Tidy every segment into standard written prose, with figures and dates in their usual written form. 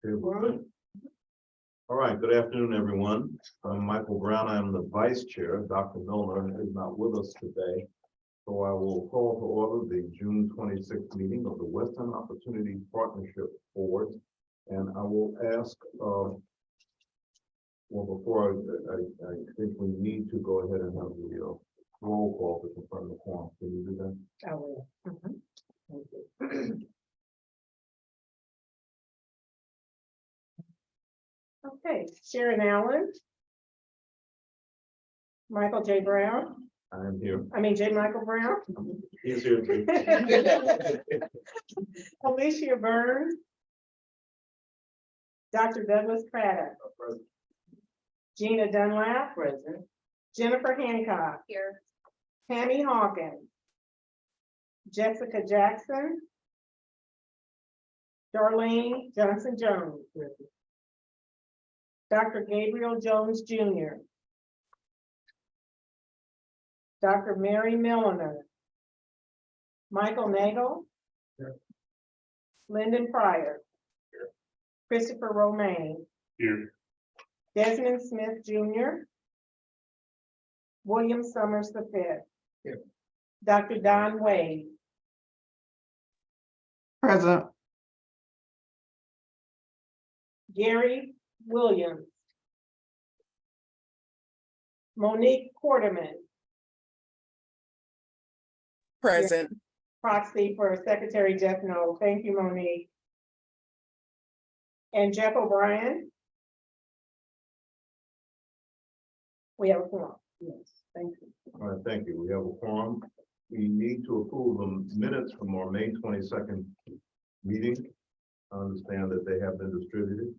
All right, good afternoon, everyone. I'm Michael Brown. I'm the vice chair. Dr. Milner is not with us today. So I will call to order the June 26th meeting of the Western Opportunity Partnership Board. And I will ask, well, before I think we need to go ahead and have the roll call to confirm the quorum. Can you do that? I will. Thank you. Okay, Sharon Allen. Michael J. Brown, I am here. J. Michael Brown. He's here too. Alicia Burns. Dr. Douglas Craddock. Gina Dunlap. Present. Jennifer Hancock. Here. Tammy Hawkins. Jessica Jackson. Darlene Johnson Jones. Dr. Gabriel Jones Jr. Dr. Mary Milliner. Michael Nagel. Here. Lyndon Pryor. Here. Christopher Romaine. Here. Desmond Smith Jr. William Summers V. Here. Dr. Don Wade. Present. Gary Williams. Monique Quarterman, Present. proxy for Secretary Jeff Knoll. Thank you, Monique. And Jeff O'Brien. We have a quorum. Yes, thank you. All right, thank you. We have a quorum. We need to approve the minutes from our May 22nd meeting. I understand that they have been distributed.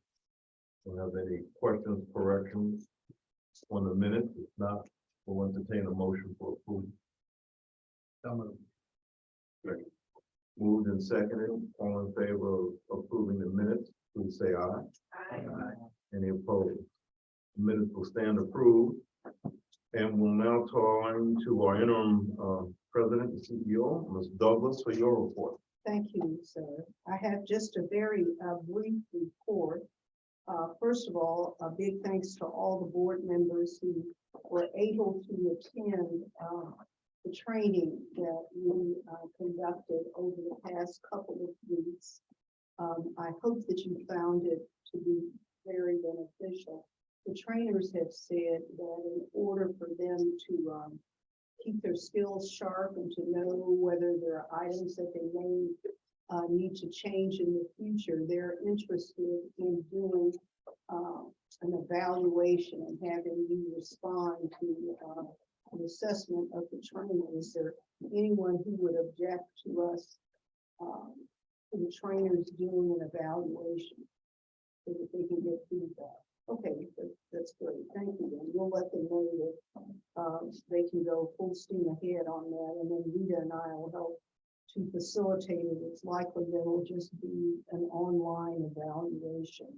Don't have any questions, corrections on the minutes? If not, we'll entertain a motion for approval. Great. Moved and seconded. All in favor of approving the minutes, please say aye. Aye. Any opposed? Minutes will stand approved. And we'll now turn to our interim president and CEO, Ms. Douglas, for your report. Thank you, sir. I have just a very brief report. First of all, a big thanks to all the board members who were able to attend the training that we conducted over the past couple of weeks. I hope that you found it to be very beneficial. The trainers have said that in order for them to keep their skills sharp and to know whether there are items that they may need to change in the future, they're interested in doing an evaluation and having you respond to an assessment of the training. Is there anyone who would object to us, to the trainers doing an evaluation so that they can get feedback? Okay, that's great. Thank you. And we'll let them know that they can go full steam ahead on that. And then Rita and I will help to facilitate it. It's likely that it'll just be an online evaluation.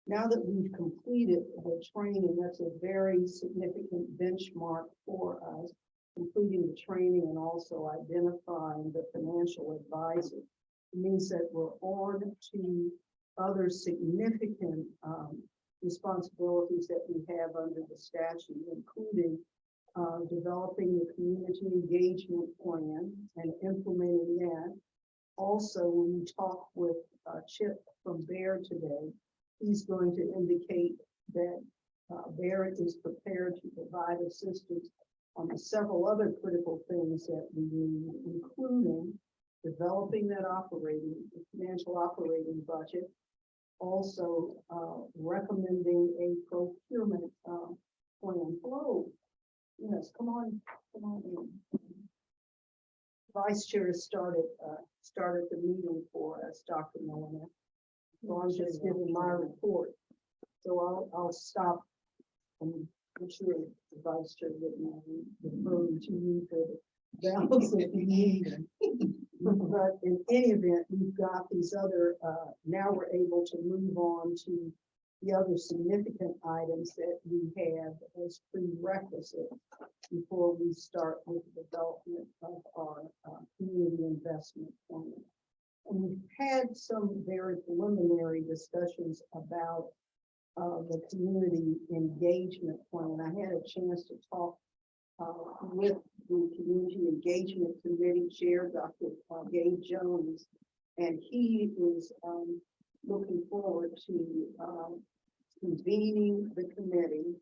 Now that we've completed the training, that's a very significant benchmark for us, completing the training and also identifying the financial advisor. It means that we're on to other significant responsibilities that we have under the statute, including developing the community engagement plan and implementing that. Also, when we talk with Chip from Bear today, he's going to indicate that Bear is prepared to provide assistance on the several other critical things that we need, including developing that financial operating budget, also recommending a procurement plan. Hello. Yes, come on in. Vice Chair started the meeting for us, Dr. Milliner. So I'm just giving my report. So I'll stop. I'm sure the Vice Chair wouldn't refer to you for the balance of the meeting. But in any event, we've got these other, now we're able to move on to the other significant items that we have as prerequisite before we start with the development of our community investment plan. And we've had some very preliminary discussions about the community engagement plan. I had a chance to talk with the Community Engagement Committee Chair, Dr. Gabe Jones, and he is looking forward to convening the committee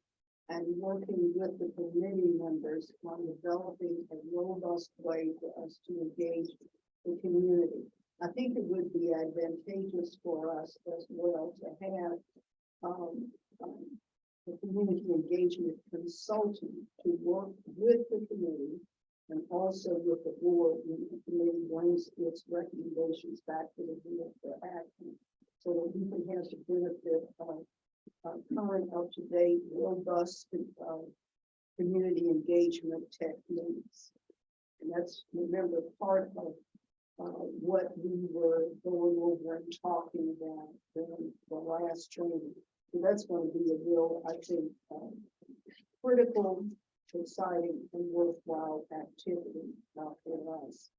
and working with the committee members on developing a robust way for us to engage the community. I think it would be advantageous for us as well to have the community engagement consultant to work with the committee and also with the board when the committee brings its recommendations back to the board for action, so that we can have the benefit of current, up-to-date, robust community engagement techniques. And that's, remember, part of what we were going over and talking about during the last training. So that's going to be a real, I think, critical, exciting, and worthwhile activity for us.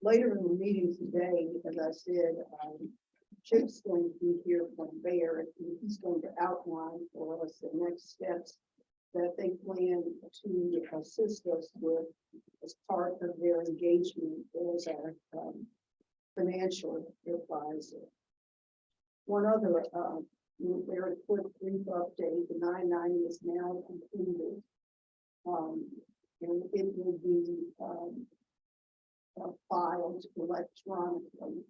Later in the meeting today, as I said, Chip's going to be here from Bayer, and he's going to outline for us the next steps that they plan to assist us with as part of their engagement as our financial advisor. One other very quick brief update, the 990 is now completed. And it will be filed electronically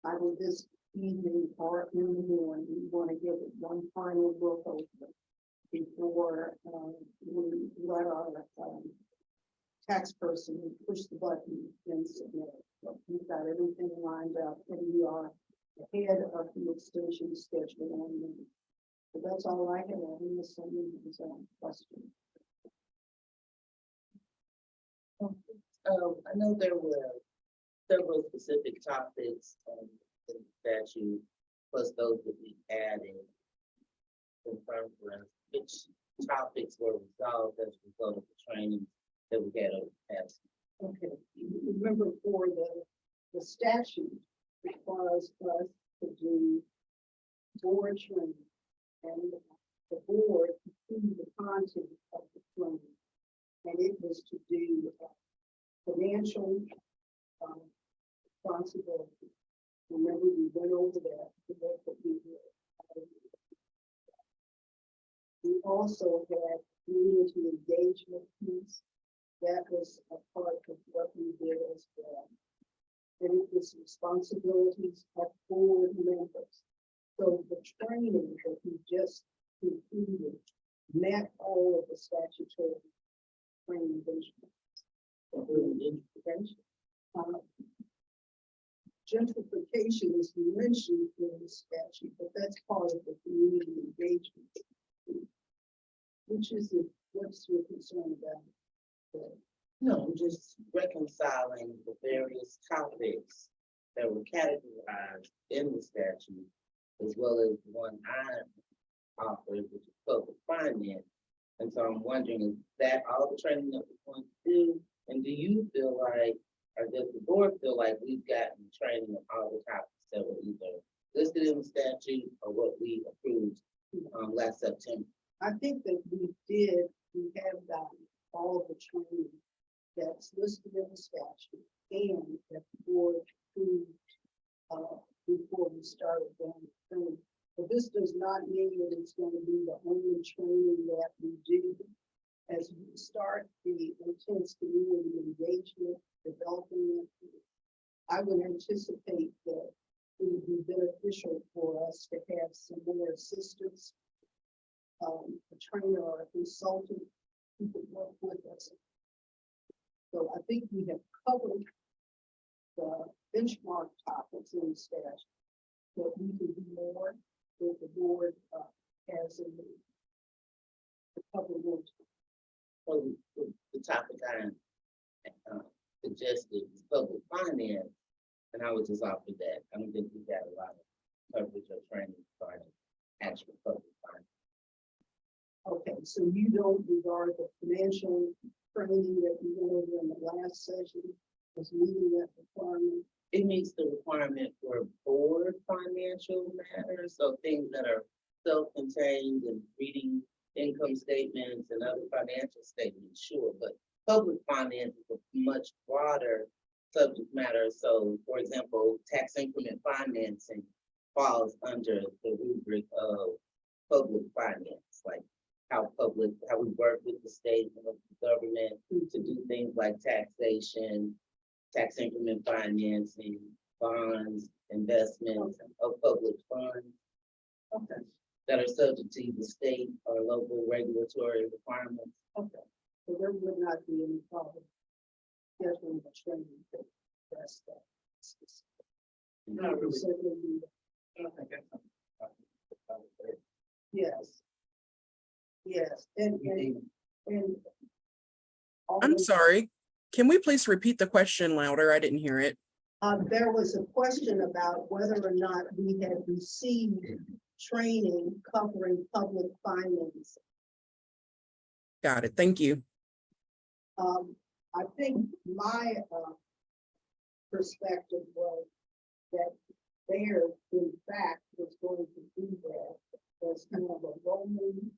either this evening or in the morning. We want to give it one final look over before we let our tax person push the button and submit it. So we've got everything lined up, and we are ahead of the extension schedule on them. But that's all I have on this. Question. I know there were several specific topics in the statute, plus those that we added in conference. Which topics were resolved as a result of the training that we had over the past? Okay, remember for the statute requires us to do board training, and the board approved the content of the training, and it was to do financial responsibility. Remember, we went over that. We also had community engagement piece. That was a part of what we did as well. And it was responsibilities of board members. So the training that we just concluded met all of the statutory training visions. Gentrification is mentioned in the statute, but that's part of the community engagement. Which is it? What's your concern about? No, I'm just reconciling the various topics that were categorized in the statute, as well as the one I offered, which is public finance. And so I'm wondering, is that all the training that we're going to do? And do you feel like, or does the board feel like we've gotten training on all the topics that were either listed in the statute or what we approved last September? I think that we have gotten all of the training that's listed in the statute and that the board approved before we started going through. But this does not mean that it's going to be the only training that we do. As we start the intense community engagement, developing it, I would anticipate that it would be beneficial for us to have some more assistance, a trainer or a consultant who could work with us. So I think we have covered the benchmark topics in the statute, but we can do more if the board has a need to cover more. Well, the topic I suggested is public finance, and I would just offer that. I don't think we got a lot of coverage or training regarding actual public finance. Okay, so you don't regard the financial training that we went over in the last session as meeting that requirement? it meets the requirement for board financial matters, so things that are self-contained and reading income statements and other financial statements, sure, but public finance is a much broader subject matter. So, for example, tax increment financing falls under the rubric of public finance, like how we work with the state and with the government to do things like taxation, tax increment financing, bonds, investments of public funds. Okay, That are subject to the state or local regulatory requirements. okay. So there would not be any problem. Scheduling the training to address that. Not really. Certainly be- Yes. Yes, and. I'm sorry. Can we please repeat the question louder? I didn't hear it. There was a question about whether or not we had received training covering public finance. Got it. Thank you. I think my perspective was that there, in fact, was going to do that as kind of a rolling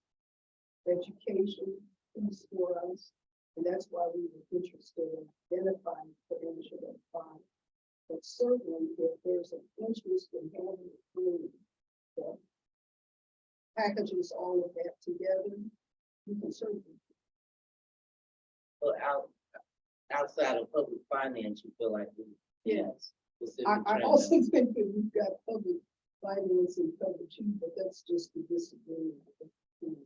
education piece for us. And that's why we were interested in identifying potential and fund. But certainly, if there's an interest in having a training that packages all of that together, you can certainly. So outside of public finance, you feel like we. Yes. specific I training. also think that we've got public finance and public too, but that's just the disagreement between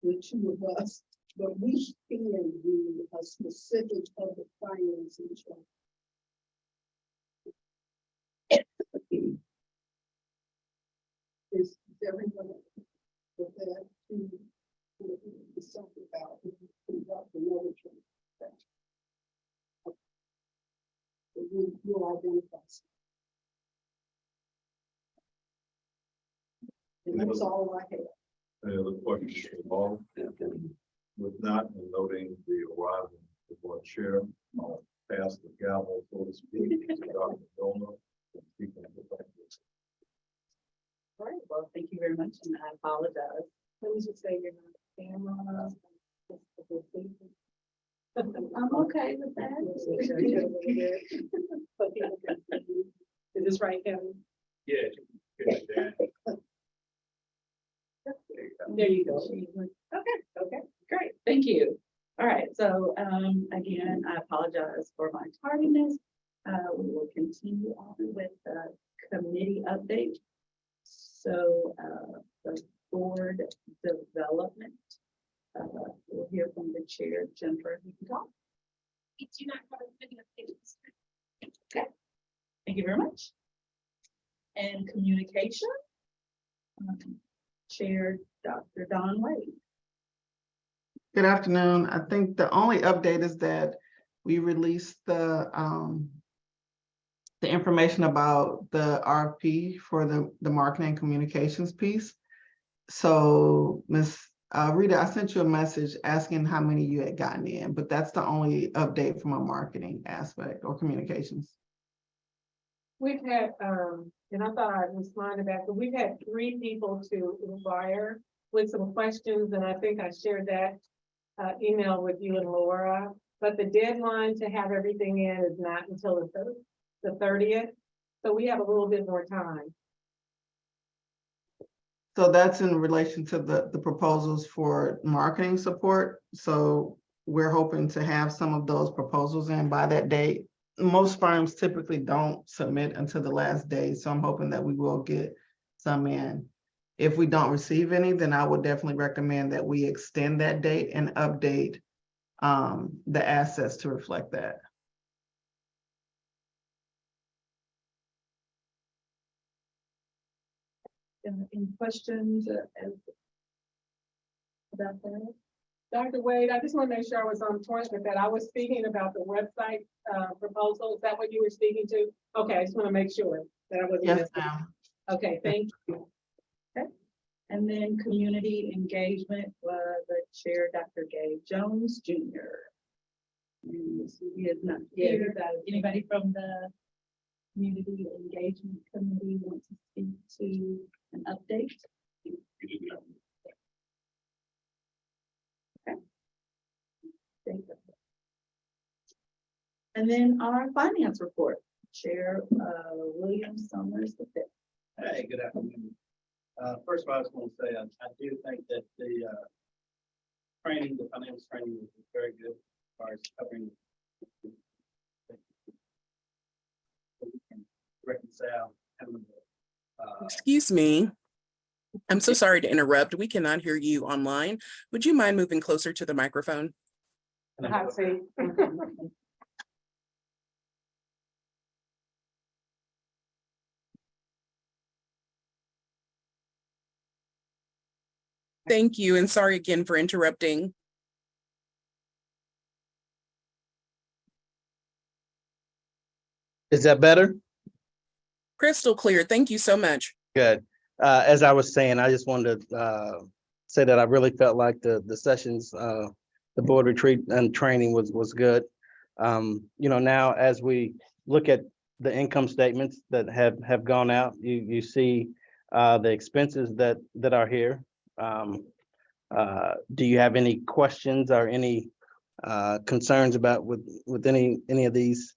the two of us. But we can do a specific public finance and training. Is everyone with that to something about conduct another training? We'll identify. And that's all I have. Any other questions from all? With not, and noting the arrival of the board chair, I'll pass the gavel, so to speak, to Dr. Doma. All right, well, thank you very much, and I apologize. Please just say you're not on camera. I'm okay with that. But people can see you. Is this right, Kevin? Yeah. There you go. Okay, great, thank you. All right, so, again, I apologize for my tardiness. We will continue on with the committee update. So, the board development, we'll hear from the chair, Jennifer, you can talk. We do not have a committee update this time. Okay, thank you very much. And communication, Chair Dr. Don Wade. Good afternoon. I think the only update is that we released the information about the RFP for the marketing and communications piece. So Ms. Rita, I sent you a message asking how many you had gotten in, but that's the only update from a marketing aspect or communications. We've had, and I thought I'd respond to that, but we've had 3 people to inquire with some questions, and I think I shared that email with you and Laura. But the deadline to have everything in is not until the 30th, so we have a little bit more time. So that's in relation to the proposals for marketing support. So we're hoping to have some of those proposals in by that date. Most firms typically don't submit until the last day, so I'm hoping that we will get some in. If we don't receive any, then I would definitely recommend that we extend that date and update the assets to reflect that. Any questions about that? Dr. Wade, I just want to make sure I was on point with that. I was speaking about the website proposal. Is that what you were speaking to? Okay, I just want to make sure that I wasn't. Yes, missing. ma'am. Okay, thank you. And then community engagement, the chair, Dr. Gabe Jones, Jr. And he is not here. Anybody from the Community Engagement Committee want to speak to an update? Okay. And then our finance report, Chair William Summers the fifth. Hey, good afternoon. First of all, I just want to say, I do think that the training, the financial training was very good as far as covering. Reconcile. Excuse me. I'm so sorry to interrupt. We cannot hear you online. Would you mind moving closer to the microphone? Hot seat. Thank you, and sorry again for interrupting. Is that better? Crystal clear. Thank you so much. Good. As I was saying, I just wanted to say that I really felt like the sessions, the board retreat and training was good. Now as we look at the income statements that have gone out, you see the expenses that are here. Do you have any questions or any concerns about with any of these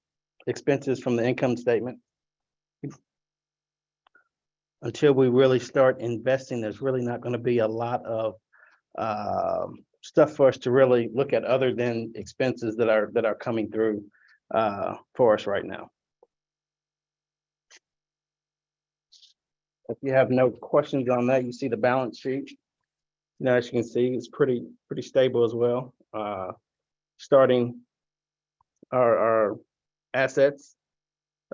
expenses from the income statement? Until we really start investing, there's really not going to be a lot of stuff for us to really look at other than expenses that are coming through for us right now. If you have no questions on that, you see the balance sheet. As you can see, it's pretty stable as well. Starting our assets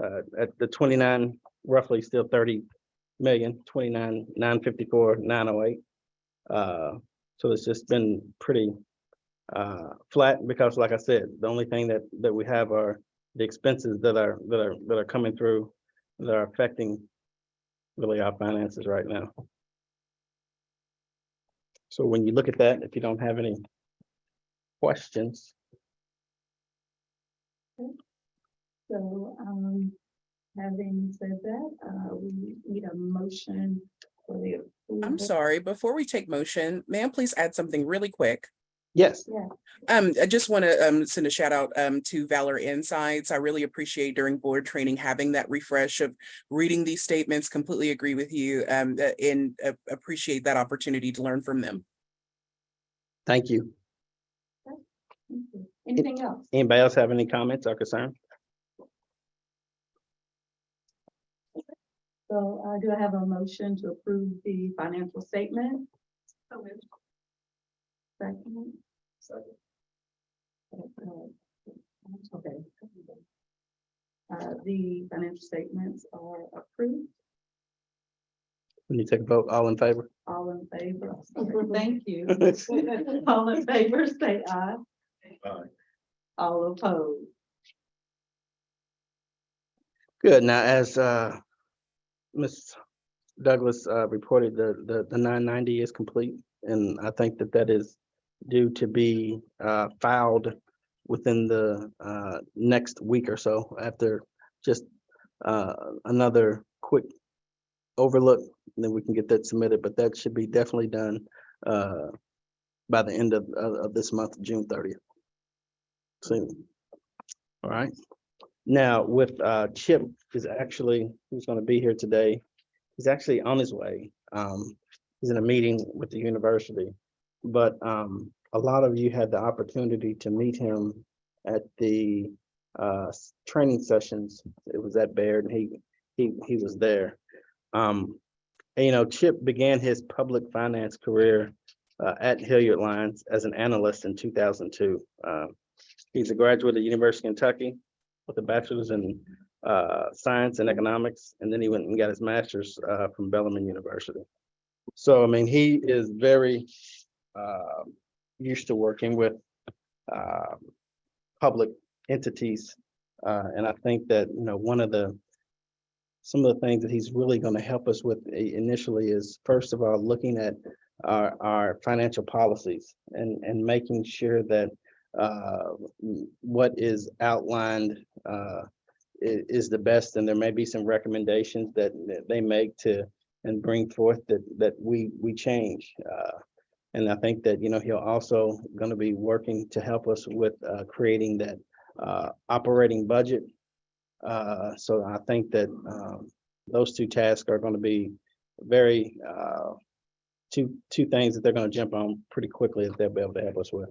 at the 29, roughly still 30 million, 29,954,908. So it's just been pretty flat because, like I said, the only thing that we have are the expenses that are coming through that are affecting really our finances right now. So when you look at that, if you don't have any questions. So, having said that, we need a motion for the. I'm approval. sorry, before we take motion, may I please add something really quick? Yes. I just want to send a shout out to Valor Insights. I really appreciate during board training having that refresh of reading these statements. Completely agree with you and appreciate that opportunity to learn from them. Thank you. Thank you. Anything else? Anybody else have any comments or concerns? So, do I have a motion to approve the financial statement? Second. Okay. The financial statements are approved. When you take a vote, all in favor? All in favor? Thank you. All in favor, say aye. Aye. All opposed. Good. Now, as Ms. Douglas reported, the 990 is complete, and I think that is due to be filed within the next week or so after just another quick overlook, and then we can get that submitted, but that should be definitely done by the end of this month, June 30th. Soon. All right. Now with Chip who's going to be here today. He's actually on his way. He's in a meeting with the university, but a lot of you had the opportunity to meet him at the training sessions. It was at Baird, and he was there. And, Chip began his public finance career at Hilliard Lyons as an analyst in 2002. He's a graduate of University of Kentucky with a bachelor's in science and economics, and then he went and got his master's from Bellarmine University. So, he is very used to working with public entities, and I think that some of the things that he's really going to help us with initially is, first of all, looking at our financial policies and making sure that what is outlined is the best, and there may be some recommendations that they make to and bring forth that we change. And I think that, you know, he'll also gonna be working to help us with creating that operating budget. So I think that those two tasks are gonna be very two things that they're gonna jump on pretty quickly that they'll be able to help us with.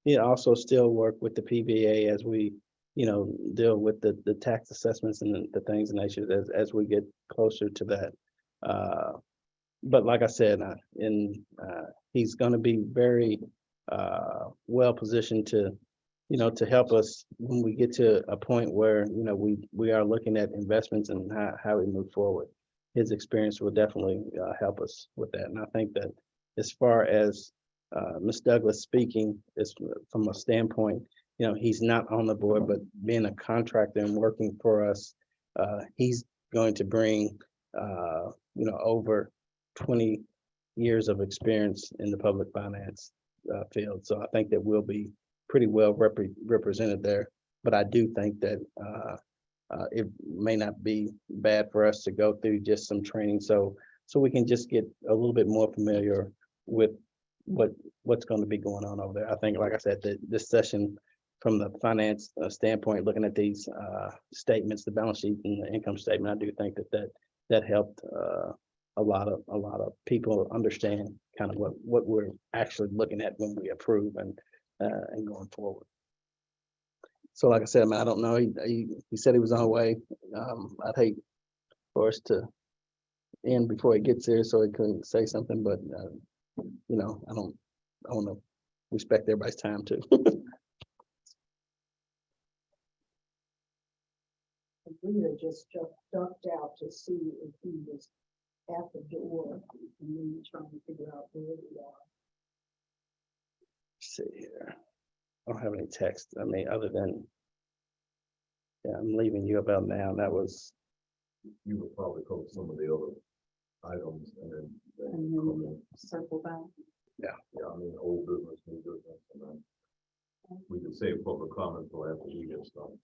He also still work with the PVA as we, you know, deal with the tax assessments and the things of nature as we get closer to that. But like I said, he's gonna be very well positioned to, you know, to help us when we get to a point where, you know, we are looking at investments and how we move forward. His experience will definitely help us with that. And I think that as far as Ms. Douglas speaking, is from a standpoint, you know, he's not on the board, but being a contractor and working for us, he's going to bring, you know, over 20 years of experience in the public finance field. So I think that we'll be pretty well represented there. But I do think that it may not be bad for us to go through just some training, so we can just get a little bit more familiar with what's going to be going on over there. I think, like I said, that this session from the finance standpoint, looking at these statements, the balance sheet and the income statement, I do think that helped a lot of people understand kind of what we're actually looking at when we approve and going forward. So like I said, man, I don't know. He said he was on the way. I'd hate for us to end before he gets here so he couldn't say something, but you know, I want to respect everybody's time too. We had just ducked out to see if he was at the door and we were trying to figure out where we are. See here. I don't have any text. I mean, other than, yeah, I'm leaving you about now. That was, You would probably cover some of the other items and then. And then we'll circle back. Yeah, I mean, old business, new business, and then we could save public comment till after we get started.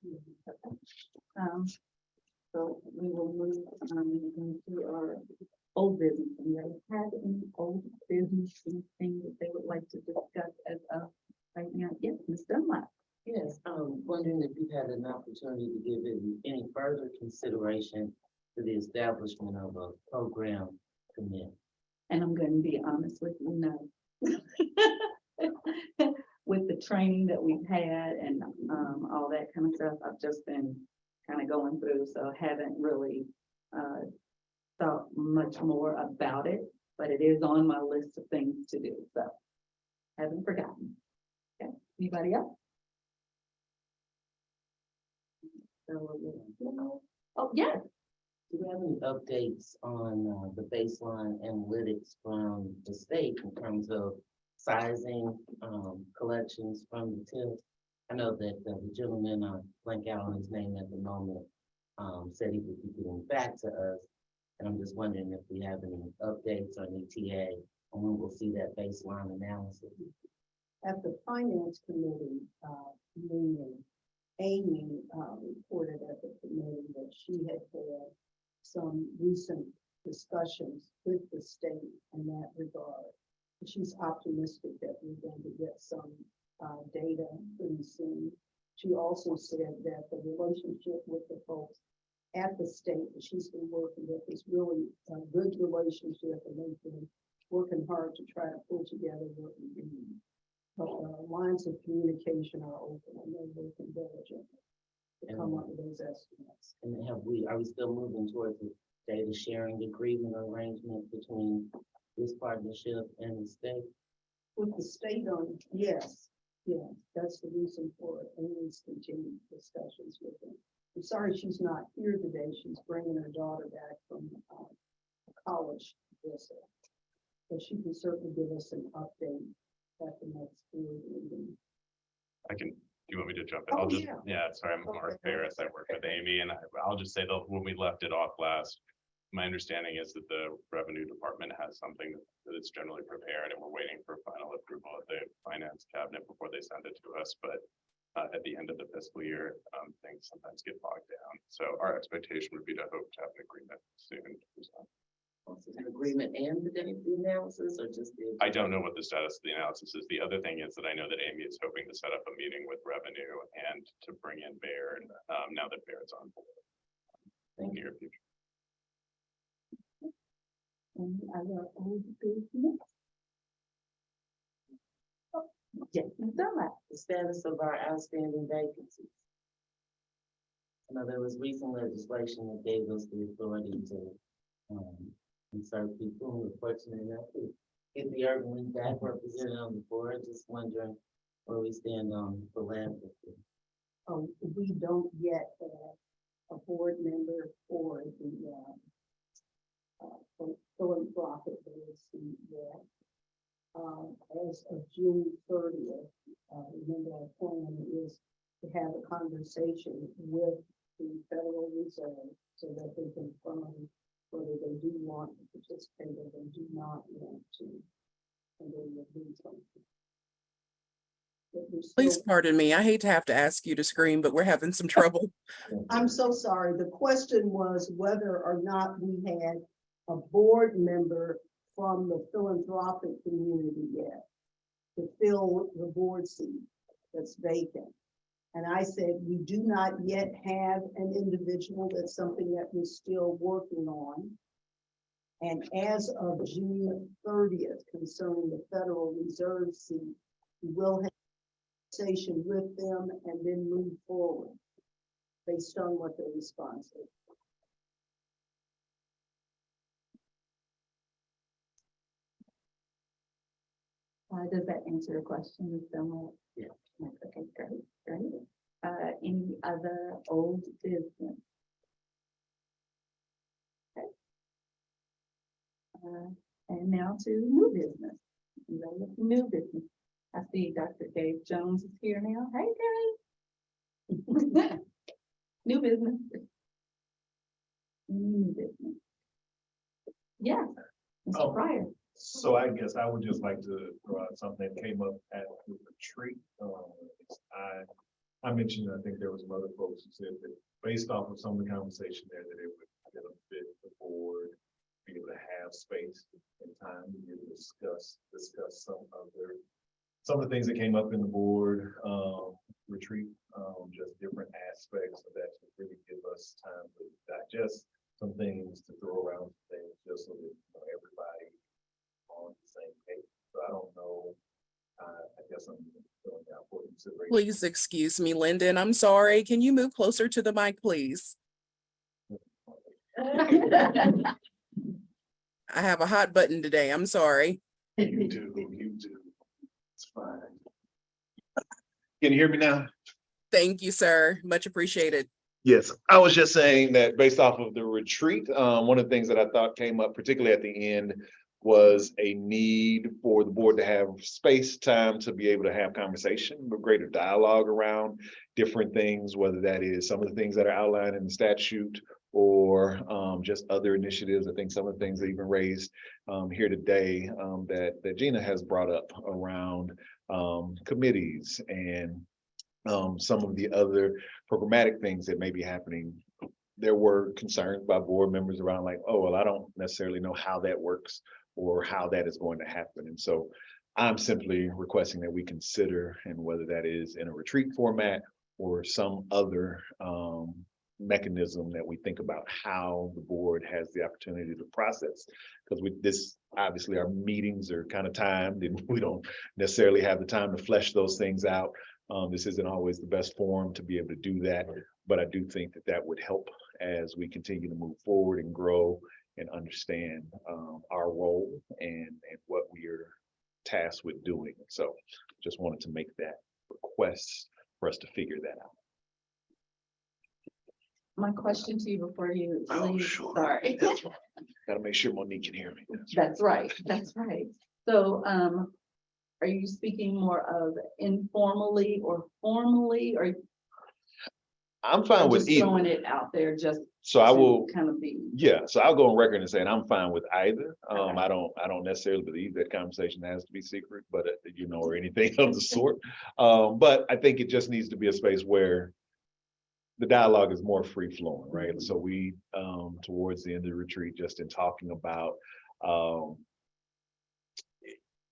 So we will move into our old business. And they have any old business, anything that they would like to discuss as of right now? Yes, Ms. Dunlap. Yes, I'm wondering if you've had an opportunity to give it any further consideration to the establishment of a program committee. And I'm going to be honest with you, no. With the training that we've had and all that kind of stuff, I've just been kind of going through, so haven't really thought much more about it, but it is on my list of things to do, so haven't forgotten. Okay, anybody else? Oh, yes. Do you have any updates on the baseline analytics from the state in terms of sizing collections from the TIF? I know that the gentleman, blank out on his name at the moment, said he would be getting back to us. And I'm just wondering if we have any updates on ETA and when we'll see that baseline analysis. At the finance committee meeting, Amy reported at the committee that she had had some recent discussions with the state in that regard. She's optimistic that we're going to get some data pretty soon. She also said that the relationship with the folks at the state that she's been working with is really a good relationship, and they've been working hard to try to pull together what we need. But lines of communication are open and they're working diligently to come up with those estimates. And are we still moving towards the data sharing agreement or arrangement between this partnership and the state? With the state on, yes, that's the reason for it, Amy's continued discussions with them. I'm sorry she's not here today. She's bringing her daughter back from college visit. But she can certainly give us an update at the next board meeting. Do you want me to jump in? Oh, I'll just, yeah. yeah, sorry, I'm Mark Okay. Ferris. I work with Amy, and I'll just say that when we left it off last, my understanding is that the revenue department has something that it's generally prepared, and we're waiting for final approval of the finance cabinet before they send it to us. But at the end of the fiscal year, things sometimes get bogged down. So our expectation would be to hope to have an agreement soon. Also, an agreement and the analysis or just the? I don't know what the status of the analysis is. The other thing is that I know that Amy is hoping to set up a meeting with revenue and to bring in Baird, now that Baird's on board. In the near future. Any other old business? Yes, Ms. Dunlap. The status of our outstanding vacancies. I know there was recent legislation that gave us the authority to, insert people who were fortunate enough to get the urban league back represented on the board. Just wondering where we stand on philanthropy. We don't yet have a board member for the philanthropic agency yet. As of June 30th, remember our plan is to have a conversation with the Federal Reserve so that they can confirm whether they do want to participate or they do not want to. And then we'll do something. But we're Please still- pardon me. I hate to have to ask you to scream, but we're having some trouble. I'm so sorry. The question was whether or not we had a board member from the philanthropic community yet to fill the board seat that's vacant. And I said, we do not yet have an individual. That's something that we're still working on. And as of June 30th, concerning the Federal Reserve seat, we will have a conversation with them and then move forward based on what their response is. Does that answer your question, Ms. Dunlap? Yeah. Okay, great. Any other old business? Okay. And now to new business. New business. I see Dr. Dave Jones is here now. Hey, Dave. New business. New business. Yeah. Oh. Mr. Pryor. So I guess I would just like to throw out something that came up at the retreat. I mentioned, I think there was some other folks who said that based off of some of the conversation there, that it would benefit the board, be able to have space and time to be able to discuss some of the things that came up in the board retreat, just different aspects of that to really give us time to digest some things, to throw around things, just so that everybody on the same page. So I don't know. I guess I'm going down for consideration. Please excuse me, Lyndon. I'm sorry. Can you move closer to the mic, please? I have a hot button today. I'm sorry. You do. It's fine. Can you hear me now? Thank you, sir. Much appreciated. Yes, I was just saying that based off of the retreat, one of the things that I thought came up, particularly at the end, was a need for the board to have space, time to be able to have conversation, but greater dialogue around different things, whether that is some of the things that are outlined in the statute or just other initiatives. I think some of the things that even raised here today that Gina has brought up around committees and some of the other programmatic things that may be happening. There were concerns by board members around like, oh, well, I don't necessarily know how that works or how that is going to happen. And so I'm simply requesting that we consider, and whether that is in a retreat format or some other mechanism, that we think about how the board has the opportunity to process. Because with this, obviously our meetings are kind of timed and we don't necessarily have the time to flesh those things out. This isn't always the best forum to be able to do that, but I do think that that would help as we continue to move forward and grow and understand our role and what we are tasked with doing. So just wanted to make that request for us to figure that out. My question to you before you Oh, leave, sure. sorry. That's right. Gotta make sure Monique can hear me. That's right, that's right. So, are you speaking more of informally or formally, or I'm fine with Just either. throwing it out there just So I to will, kind of be. yeah, so I'll go on record and saying I'm fine with either. Okay. I don't necessarily believe that conversation has to be secret, but or anything of the sort. But I think it just needs to be a space where the dialogue is more free flowing, right? So we, towards the end of the retreat, just in talking about,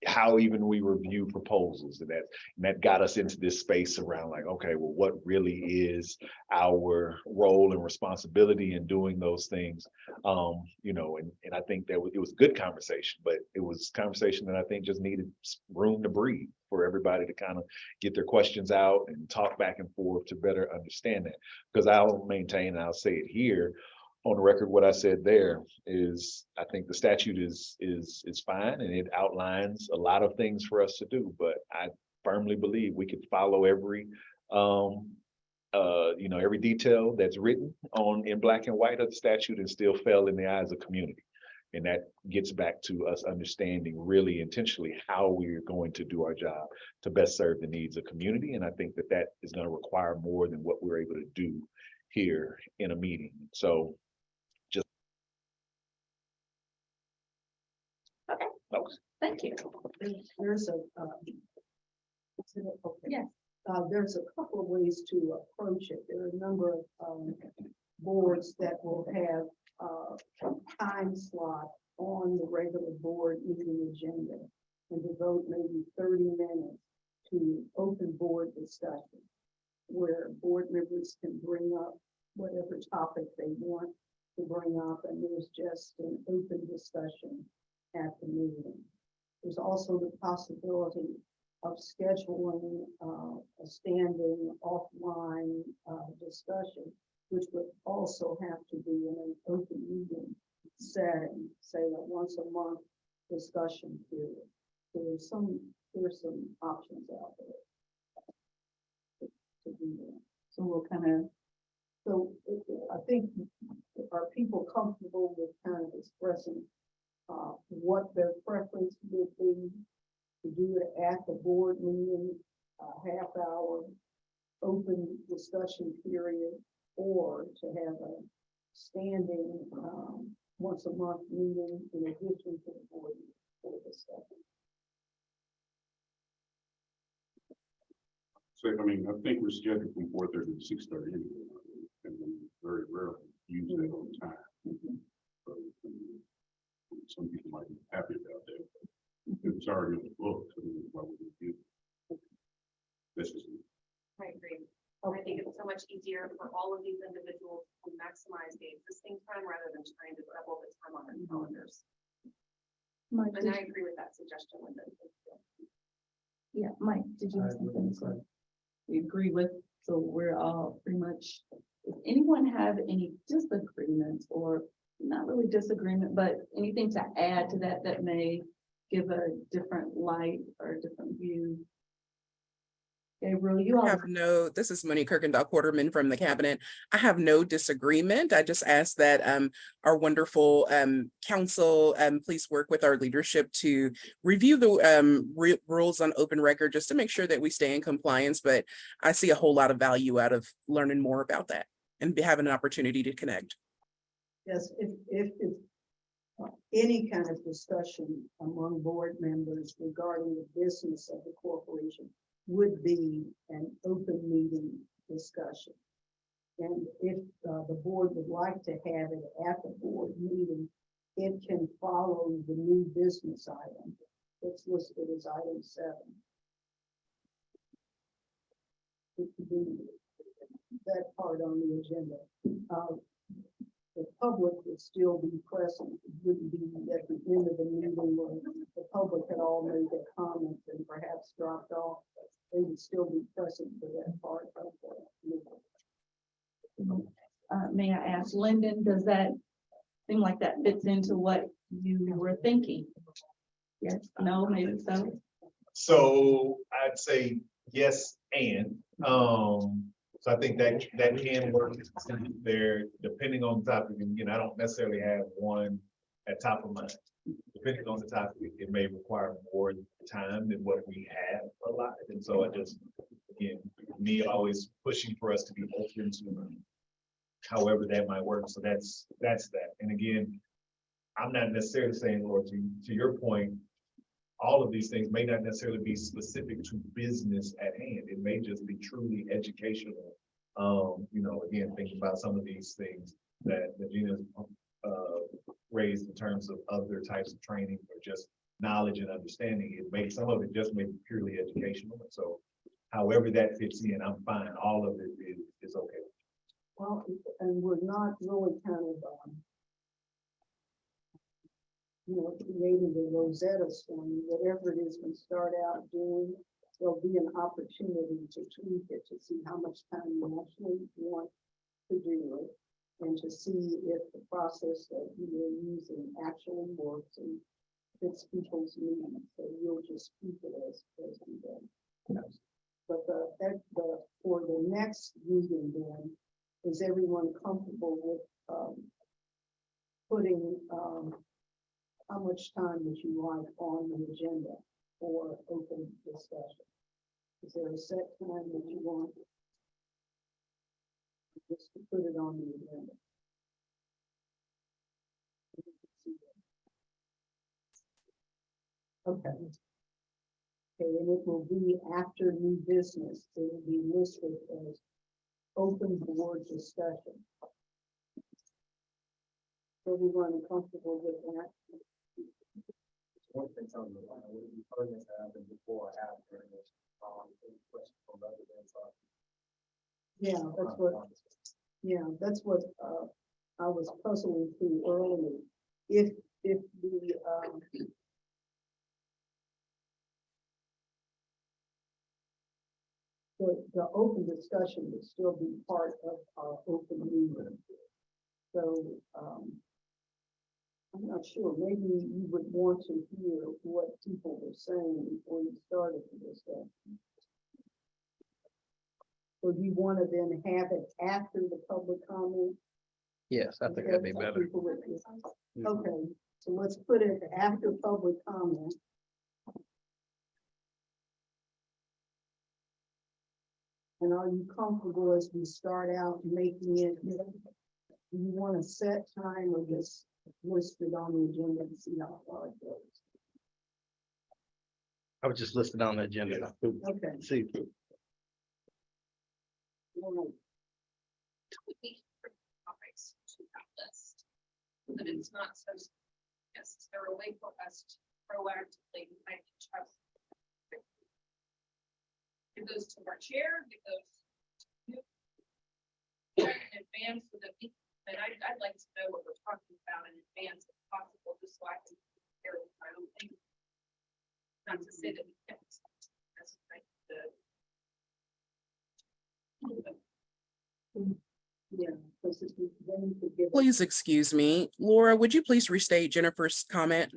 how even we review proposals, and that got us into this space around like, okay, well, what really is our role and responsibility in doing those things? And I think that it was good conversation, but it was conversation that I think just needed room to breathe for everybody to kind of get their questions out and talk back and forth to better understand that. Because I'll maintain, and I'll say it here, on the record, what I said there is, I think the statute is fine and it outlines a lot of things for us to do, but I firmly believe we could follow every every detail that's written in black and white of the statute and still fail in the eyes of community. And that gets back to us understanding really intentionally how we're going to do our job to best serve the needs of community. And I think that is going to require more than what we're able to do here in a meeting. So Thank you. There's a, Yes. there's a couple of ways to approach it. There are a number of boards that will have a time slot on the regular board meeting agenda and devote maybe 30 minutes to open board discussion, where board members can bring up whatever topic they want to bring up, and there's just an open discussion at the meeting. There's also the possibility of scheduling a standing offline discussion, which would also have to be in an open meeting setting, say a once a month discussion period. So there's some options out there to do that. So we'll kind of, So I think, are people comfortable with kind of expressing what their preference would be to do it at the board meeting, half-hour open discussion period, or to have a standing once a month meeting in addition to the board for discussion? So, I mean, I think we're scheduled from 4:30 to 6:30 anyway, and we very rarely use that on time. So, some people might be happy about that. If it's already in the book, I mean, why would we do it? This is. I agree. I think it's so much easier for all of these individuals to maximize the existing time rather than trying to double the time on their calendars. Mike, And I agree with that suggestion, Linda. yeah, Mike, did you have something to say? We agree with, so we're all pretty much, does anyone have any disagreements, or not really disagreement, but anything to add to that may give a different light or a different view? Gabriel, you all. This is Monique Kirkendall Quarterman from the cabinet. I have no disagreement. I just ask that our wonderful council please work with our leadership to review the rules on open record, just to make sure that we stay in compliance. But I see a whole lot of value out of learning more about that and having an opportunity to connect. Yes, if any kind of discussion among board members regarding the business of the corporation would be an open meeting discussion. And if the board would like to have it at the board meeting, it can follow the new business item that's listed as item 7. It could be that part on the agenda. The public would still be present. It wouldn't be at the end of the meeting where the public had all made their comments and perhaps dropped off. They would still be present for that part of the meeting. May I ask, Lyndon, does that seem like that fits into what you were thinking? Yes, no, maybe so. So I'd say yes, and, so I think that can work there, depending on the topic. And again, I don't necessarily have one at top of mind. Depending on the topic, it may require more time than what we have a lot. And so I just, again, me always pushing for us to be open to however that might work. So that's that. And again, I'm not necessarily saying, Lord, to your point, all of these things may not necessarily be specific to business at hand. It may just be truly educational. Again, thinking about some of these things that Gina's raised in terms of other types of training or just knowledge and understanding. Some of it just may be purely educational. And so however that fits in, I'm fine. All of it is okay. Well, and we're not really kind of, creating the Rosetta Stone, whatever it is we start out doing, there'll be an opportunity to tweak it, to see how much time you actually want to do it, and to see if the process that you are using actually works and fits people's needs. So you'll just keep it as we go. But for the next meeting then, is everyone comfortable with putting how much time would you like on the agenda for open discussion? Is there a set time that you want? Just to put it on the agenda. Okay. Okay, and it will be after new business. It will be listed as open board discussion. Everyone comfortable with that? One thing on the line, would you heard this happen before or after this? Any question from residents on? That's what I was puzzling through earlier. If the open discussion would still be part of our open meeting. So I'm not sure, maybe you would want to hear what people were saying before you started the discussion. Or do you want to then have it after the public comment? Yes, I think that'd be better. Okay, so let's put it after public comment. And are you comfortable as we start out making it, do you want a set time or just list it on the agenda and see how far it goes? I would just list it on the agenda. Okay. See. All right. We topics to that list, but it's not so. Yes, is there a way for us to proactively make trust? It goes to our chair, it goes to you in advance so that we, and I'd like to know what we're talking about in advance if possible, just so I can hear my own thing. Not to say that we can't. That's like Yeah. Because then you could give. Please excuse me. Laura, would you please restate Jennifer's comment?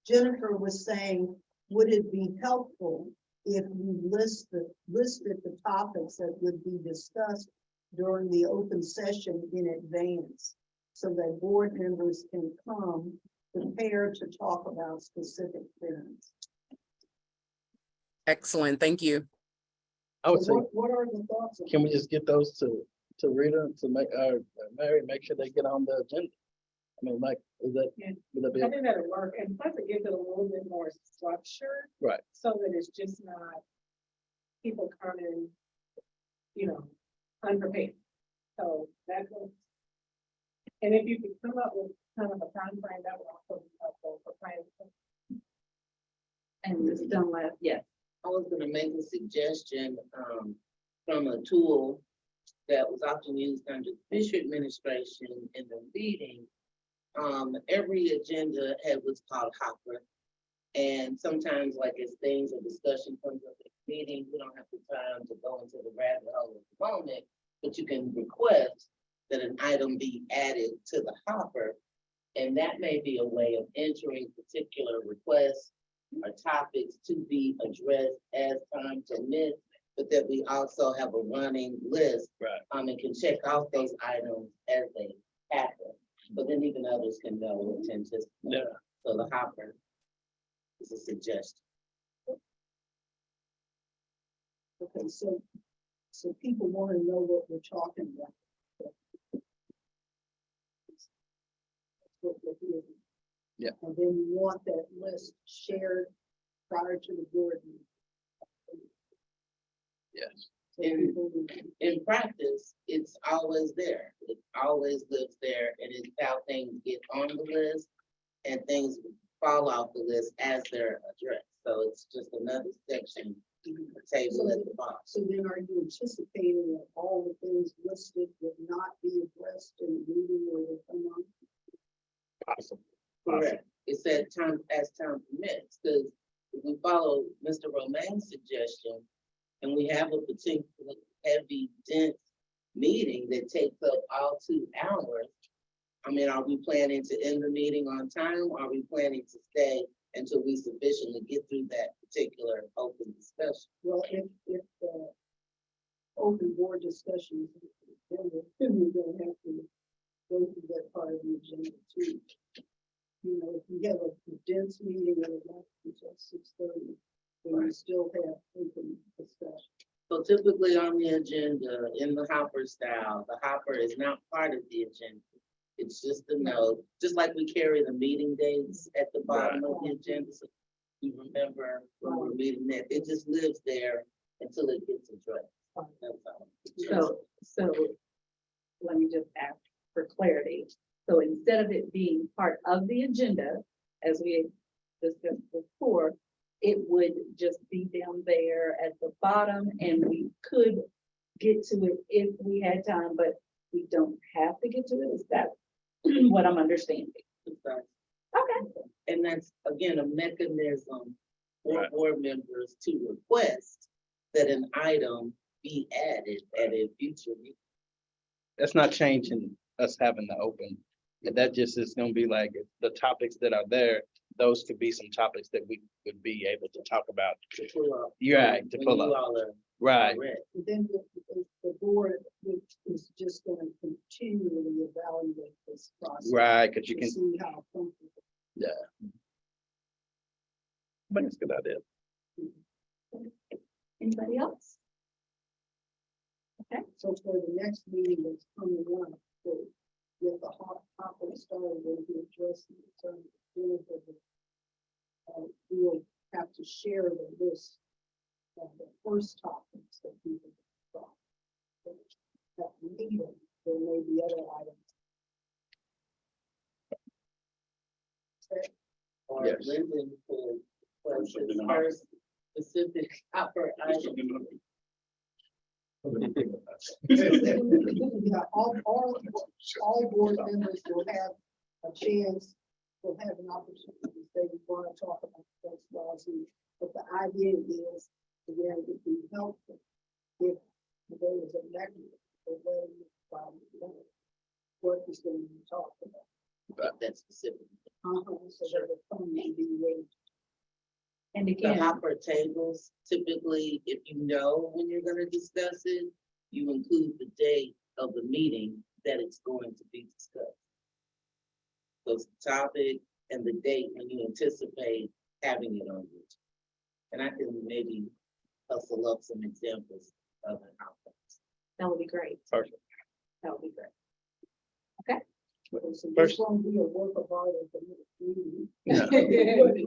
Jennifer was saying, would it be helpful if we listed the topics that would be discussed during the open session in advance, so that board members can come prepared to talk about specific things? Excellent, thank you. I would say, What are the thoughts? can we just get those to Rita to make Mary, make sure they get on the agenda? I mean, like, is that, Yeah. would that be? I think that'll work, and plus it gives it a little bit more structure. Right. So that it's just not people coming, unprepared. So that will. And if you could come up with kind of a time frame, that would also be helpful for planning. And Ms. Dunlap, yes. I was gonna make a suggestion, from a tool that was often used under the Fisher administration in the meeting. Every agenda had what's called Hopper. And sometimes, like, as things or discussion comes up in the meeting, we don't have the time to go into the rabbit hole at the moment, but you can request that an item be added to the Hopper. And that may be a way of entering particular requests or topics to be addressed as time permits, but that we also have a running list. Right. And can check off those items as they happen, but then even others can know what's anticipated. Yeah. So the Hopper is a suggestion. Okay, so So people want to know what we're talking about. That's what we're hearing. Yeah. And then we want that list shared prior to the board meeting. Yes. So people will- In practice, it's always there. It always lives there, and it's how things get on the list and things fall off the list as they're addressed. So it's just another section, a table at the bottom. So then are you anticipating that all the things listed would not be addressed in the meeting where they come on? Possible. Correct. It said time, as time permits, because if we follow Mr. Romaine's suggestion, and we have a particular heavy, dense meeting that takes up all 2 hours, I mean, are we planning to end the meeting on time? Are we planning to stay until we sufficiently get through that particular open discussion? Well, if the open board discussions, then we're gonna have to go through that part of the agenda too. You know, if we have a dense meeting and it lasts until 6:30, then we still have open discussion. So typically on the agenda, in the Hopper style, the Hopper is not part of the agenda. It's just a note, just like we carry the meeting dates at the bottom of the agenda. So you remember when we're meeting that, it just lives there until it gets addressed. That's all. So let me just ask for clarity. So instead of it being part of the agenda, as we discussed before, it would just be down there at the bottom and we could get to it if we had time, but we don't have to get to it. Is that what I'm understanding? Okay. And that's, again, a mechanism for Right. board members to request that an item be added at a future meeting. That's not changing us having the open. That just is gonna be like the topics that are there, those could be some topics that we would be able to talk about. To pull up. You're right, to when pull you up. all are Right, ready. And then the board is just gonna continually evaluate this process. right, because you To can, see how comfortable. but it's a good idea. Anybody else? So for the next meeting that's coming up, so with the Hopper started, we'll be addressing the term. We'll have to share the list of the first topics that people thought. That meeting, there may be other items. Okay. Or Yes. Lyndon could request his Something first specific Hopper item. Yeah, all board members will have a chance, will have an opportunity to say, we want to talk about this policy. But the idea is, again, it would be helpful if there was a mechanism for letting the know what is going to be talked about. That specific. So that the fund may be waived. And The again, Hopper tables, typically, if you know when you're gonna discuss it, you include the date of the meeting that it's going to be discussed. So it's the topic and the date when you anticipate having it on you. And I can maybe hustle up some examples of the Hopper. that would be great. Perfect. That would be great. So this First- won't be a work of art at the next meeting. Yeah.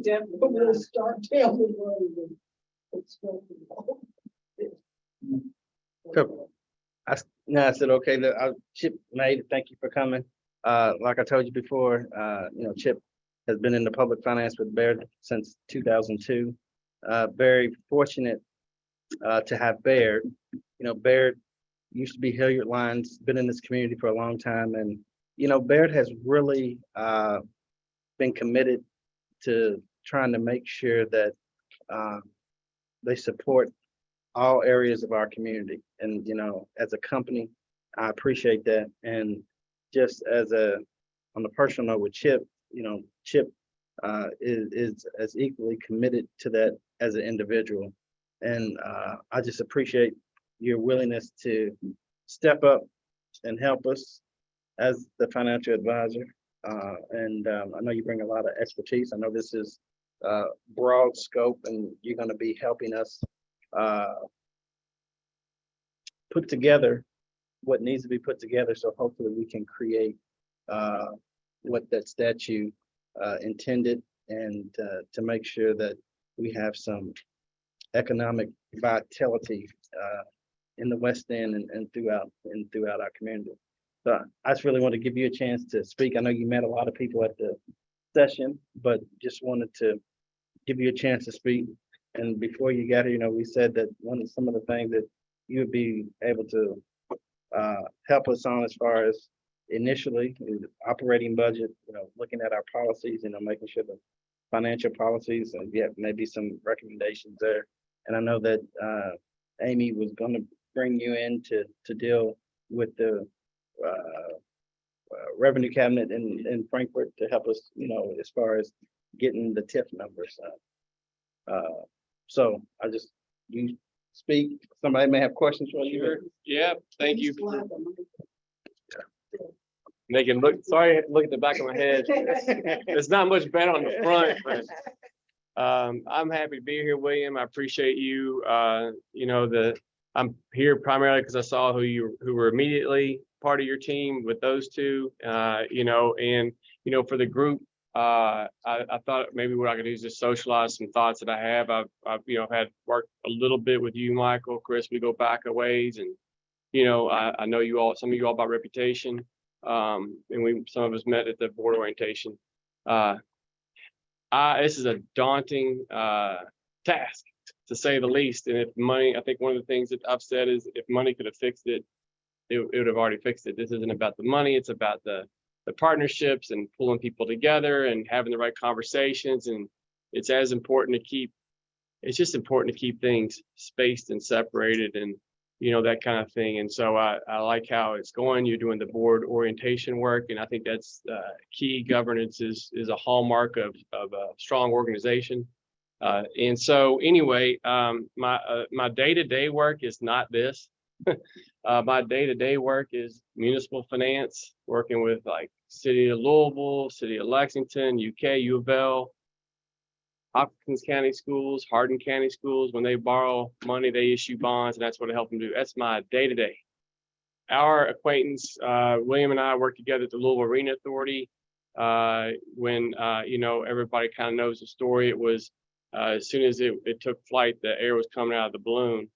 Definitely. But we'll start telling you what it's supposed to be. Cool. I said, okay, look, Chip made, thank you for coming. Like I told you before, Chip has been in the public finance with Baird since 2002. Very fortunate to have Baird. Baird used to be Hilliard Lines, been in this community for a long time, and Baird has really been committed to trying to make sure that they support all areas of our community. And, as a company, I appreciate that. And just on a personal note with Chip, Chip is as equally committed to that as an individual. And I just appreciate your willingness to step up and help us as the financial advisor. And I know you bring a lot of expertise. I know this is broad scope and you're going to be helping us put together what needs to be put together, so hopefully we can create what that statute intended, and to make sure that we have some economic vitality in the West End and throughout our community. So I just really want to give you a chance to speak. I know you met a lot of people at the session, but just wanted to give you a chance to speak. And before you got here, we said that some of the things that you would be able to help us on as far as initially is operating budget, looking at our policies, making sure the financial policies, maybe some recommendations there. And I know that Amy was going to bring you in to deal with the revenue cabinet in Frankfurt to help us, as far as getting the TIF numbers. So you speak. Somebody may have questions for you. Sure. Yeah, thank you. They can look, sorry, I had to look at the back of my head. It's not much better on the front, but I'm happy to be here, William. I appreciate you. I'm here primarily because I saw who were immediately part of your team with those two, for the group. I thought maybe what I could do is just socialize some thoughts that I have. I've had worked a little bit with you, Michael, Chris. We go back a ways, and I know you all, some of you all by reputation. And some of us met at the board orientation. This is a daunting task, to say the least. And if money, I think one of the things that I've said is if money could have fixed it, it would have already fixed it. This isn't about the money, it's about the partnerships and pulling people together and having the right conversations. And it's just important to keep things spaced and separated, and that kind of thing. And so I like how it's going. You're doing the board orientation work, and I think that's key. Governance is a hallmark of a strong organization. And so anyway, my day-to-day work is not this. My day-to-day work is municipal finance, working with like City of Louisville, City of Lexington, UK, U of L, Hopkins County schools, Hardin County schools. When they borrow money, they issue bonds, and that's what I help them do. That's my day-to-day. Our acquaintance, William and I worked together at the Louisville Arena Authority. When everybody kind of knows the story. It was as soon as it took flight, the air was coming out of the balloon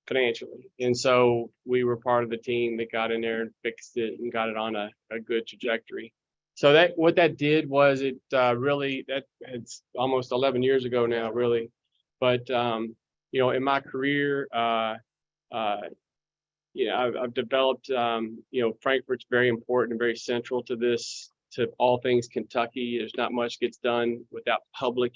financially. And so we were part of the team that got in there and fixed it and got it on a good trajectory. So what that did was it's almost 11 years ago now, really. But in my career, I've developed, Frankfurt's very important and very central to this, to all things Kentucky. There's not much gets done without public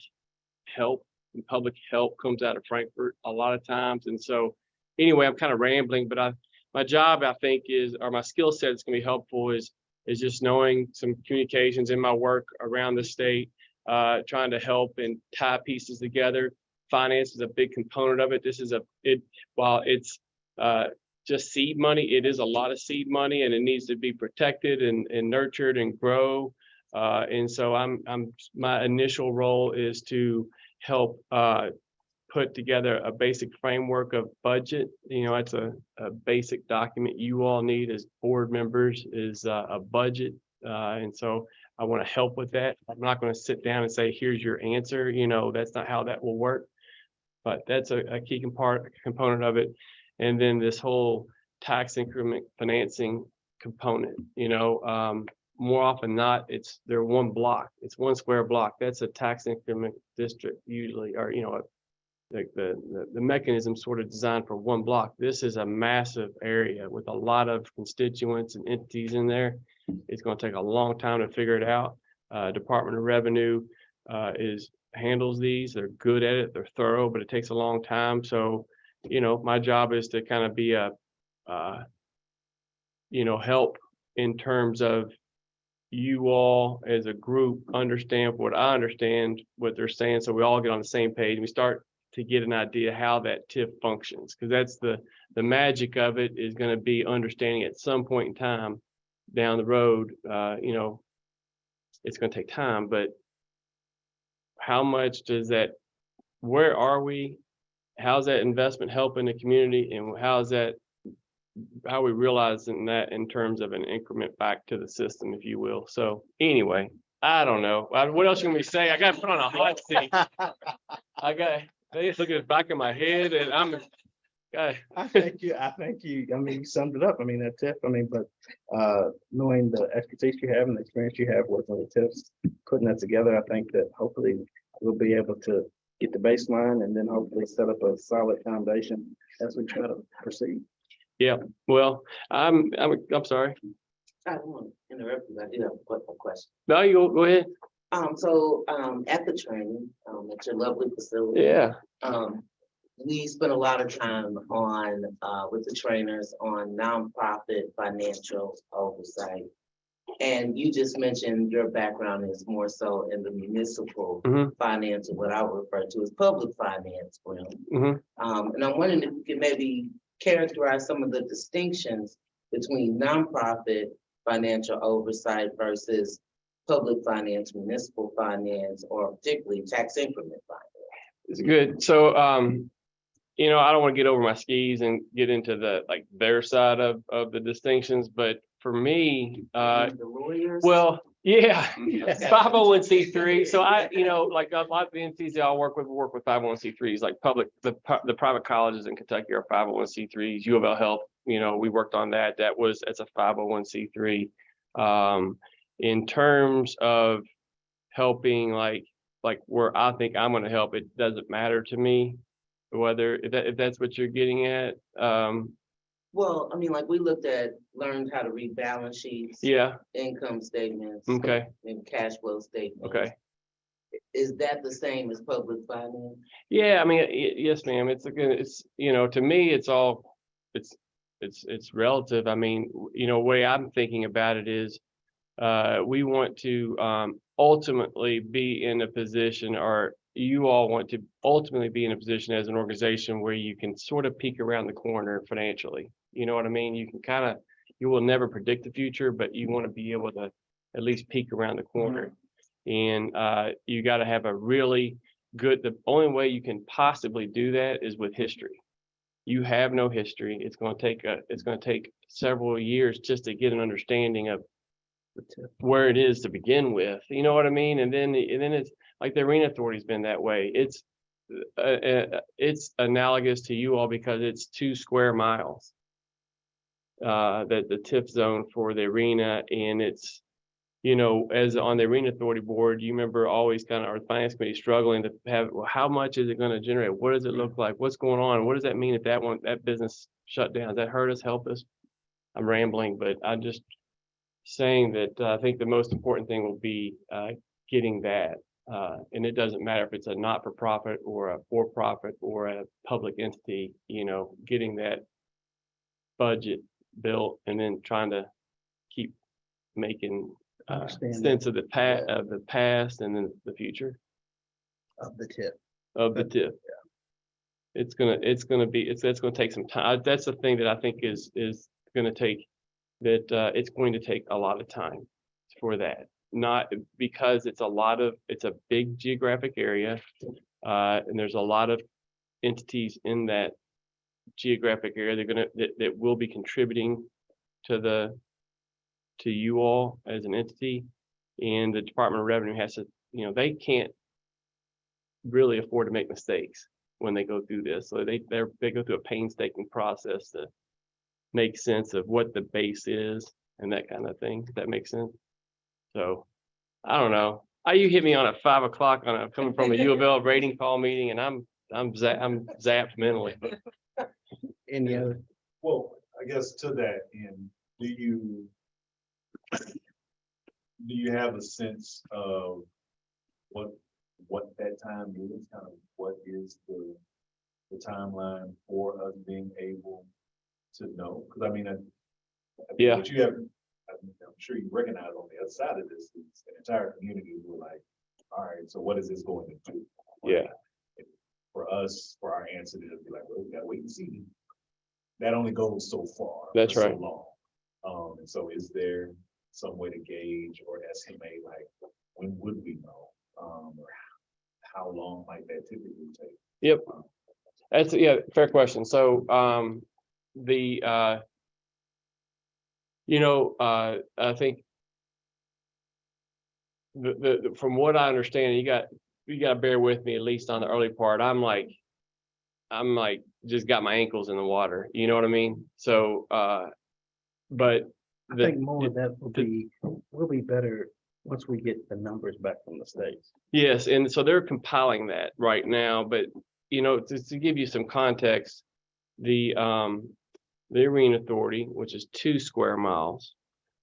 help, and public help comes out of Frankfurt a lot of times. And so anyway, I'm kind of rambling, but my job, I think, or my skill set is going to be helpful is just knowing some communications in my work around the state, trying to help and tie pieces together. Finance is a big component of it. While it's just seed money, it is a lot of seed money, and it needs to be protected and nurtured and grow. And so my initial role is to help put together a basic framework of budget. It's a basic document you all need as board members, is a budget. And so I want to help with that. I'm not going to sit down and say, here's your answer. That's not how that will work. But that's a key component of it. And then this whole tax increment financing component, more often than not, they're one block. It's one square block. That's a tax increment district usually, or, like the mechanism sort of designed for one block. This is a massive area with a lot of constituents and entities in there. It's going to take a long time to figure it out. Department of Revenue handles these. They're good at it. They're thorough, but it takes a long time. So, my job is to kind of be help in terms of you all as a group understand what I understand, what they're saying, so we all get on the same page and we start to get an idea how that TIF functions, because that's the magic of it, is going to be understanding at some point in time down the road. It's going to take time, but how much does that, where are we, how's that investment helping the community, and how's that how we realizing that in terms of an increment back to the system, if you will. So anyway, I don't know. What else you want me to say? I got put on a hot seat. They just look at the back of my head and I think I mean, you summed it up. I mean, that's it. I mean, but knowing the expertise you have and the experience you have working with tips, putting that together, I think that hopefully we'll be able to get the baseline and then hopefully set up a solid foundation as we try to proceed. yeah, well, I'm sorry. I don't want to interrupt you, I do have a question. No, you go ahead. At the training, at your lovely facility. Yeah, We spent a lot of time on, with the trainers on nonprofit financial oversight. And you just mentioned your background is more so in the municipal Mhm. finance, or what I would refer to as public finance realm. Mhm. And I'm wondering if you could maybe characterize some of the distinctions between nonprofit financial oversight versus public finance, municipal finance, or particularly tax increment finance. it's good. So, you know, I don't want to get over my skis and get into their side of the distinctions, but for me, The lawyers. well, yeah, Okay. 501c3. So you know, like a lot of the entities that I work with 501c3s, like the private colleges in Kentucky are 501c3s. U of L Health, you know, we worked on that. It's a 501c3. In terms of helping, like where I think I'm going to help, it doesn't matter to me whether if that's what you're getting at. Well, I mean, like we learned how to read balance sheets, Yeah. income statements. Okay. And cash flow statements. Okay. Is that the same as public finance? Yeah, I mean, yes, ma'am. It's you know, to me, it's all it's relative. I mean, you know, way I'm thinking about it is, we want to ultimately be in a position, or you all want to ultimately be in a position as an organization where you can sort of peek around the corner financially. You know what I mean? You can you will never predict the future, but you want to be able to at least peek around the corner. And you got to have a really good, the only way you can possibly do that is with history. You have no history. It's going to take several years just to get an understanding of where it is to begin with. You know what I mean? And then it's like the Arena Authority's been that way. It's analogous to you all because it's 2 square miles. The TIF zone for the arena, and it's, you know, as on the Arena Authority board, you remember always kind of our finance committee struggling to have, well, how much is it going to generate? What does it look like? What's going on? What does that mean if that business shut down? Does that hurt us, help us? I'm rambling, but I'm just saying that I think the most important thing will be getting that. And it doesn't matter if it's a not-for-profit or a for-profit or a public entity, you know, getting that budget built and then trying to keep making Understand that. sense of the past and then the future Of the tip. of the TIF. It's gonna take some time. That's the thing that I think is gonna take, it's going to take a lot of time for that. Not because it's a big geographic area, and there's a lot of entities in that geographic area that will be contributing to you all as an entity, and the Department of Revenue has to, you know, they can't really afford to make mistakes when they go through this. So they go through a painstaking process to make sense of what the base is and that kind of thing. If that makes sense. So I don't know. You hit me on at 5 o'clock coming from a U of L rating call meeting, and I'm zapped mentally. Any other? Well, I guess to that end, do you have a sense of what that time is, kind of what is the timeline for us being able to know? Because I mean, Yeah. what you have, I'm sure you recognize on the other side of this, is the entire community were like, all right, so what is this going to do? Yeah. For us, for our answer to be like, well, we gotta wait and see. That only goes so far. That's for so right. long. And so is there some way to gauge or estimate, like, when would we know? Or how long might that typically take? Yep. That's fair question. So the I think from what I understand, you got to bear with me at least on the early part. I'm like just got my ankles in the water. You know what I mean? So, but I think more of that will be better once we get the numbers back from the states. yes, and so they're compiling that right now, but to give you some context, the Arena Authority, which is 2 square miles.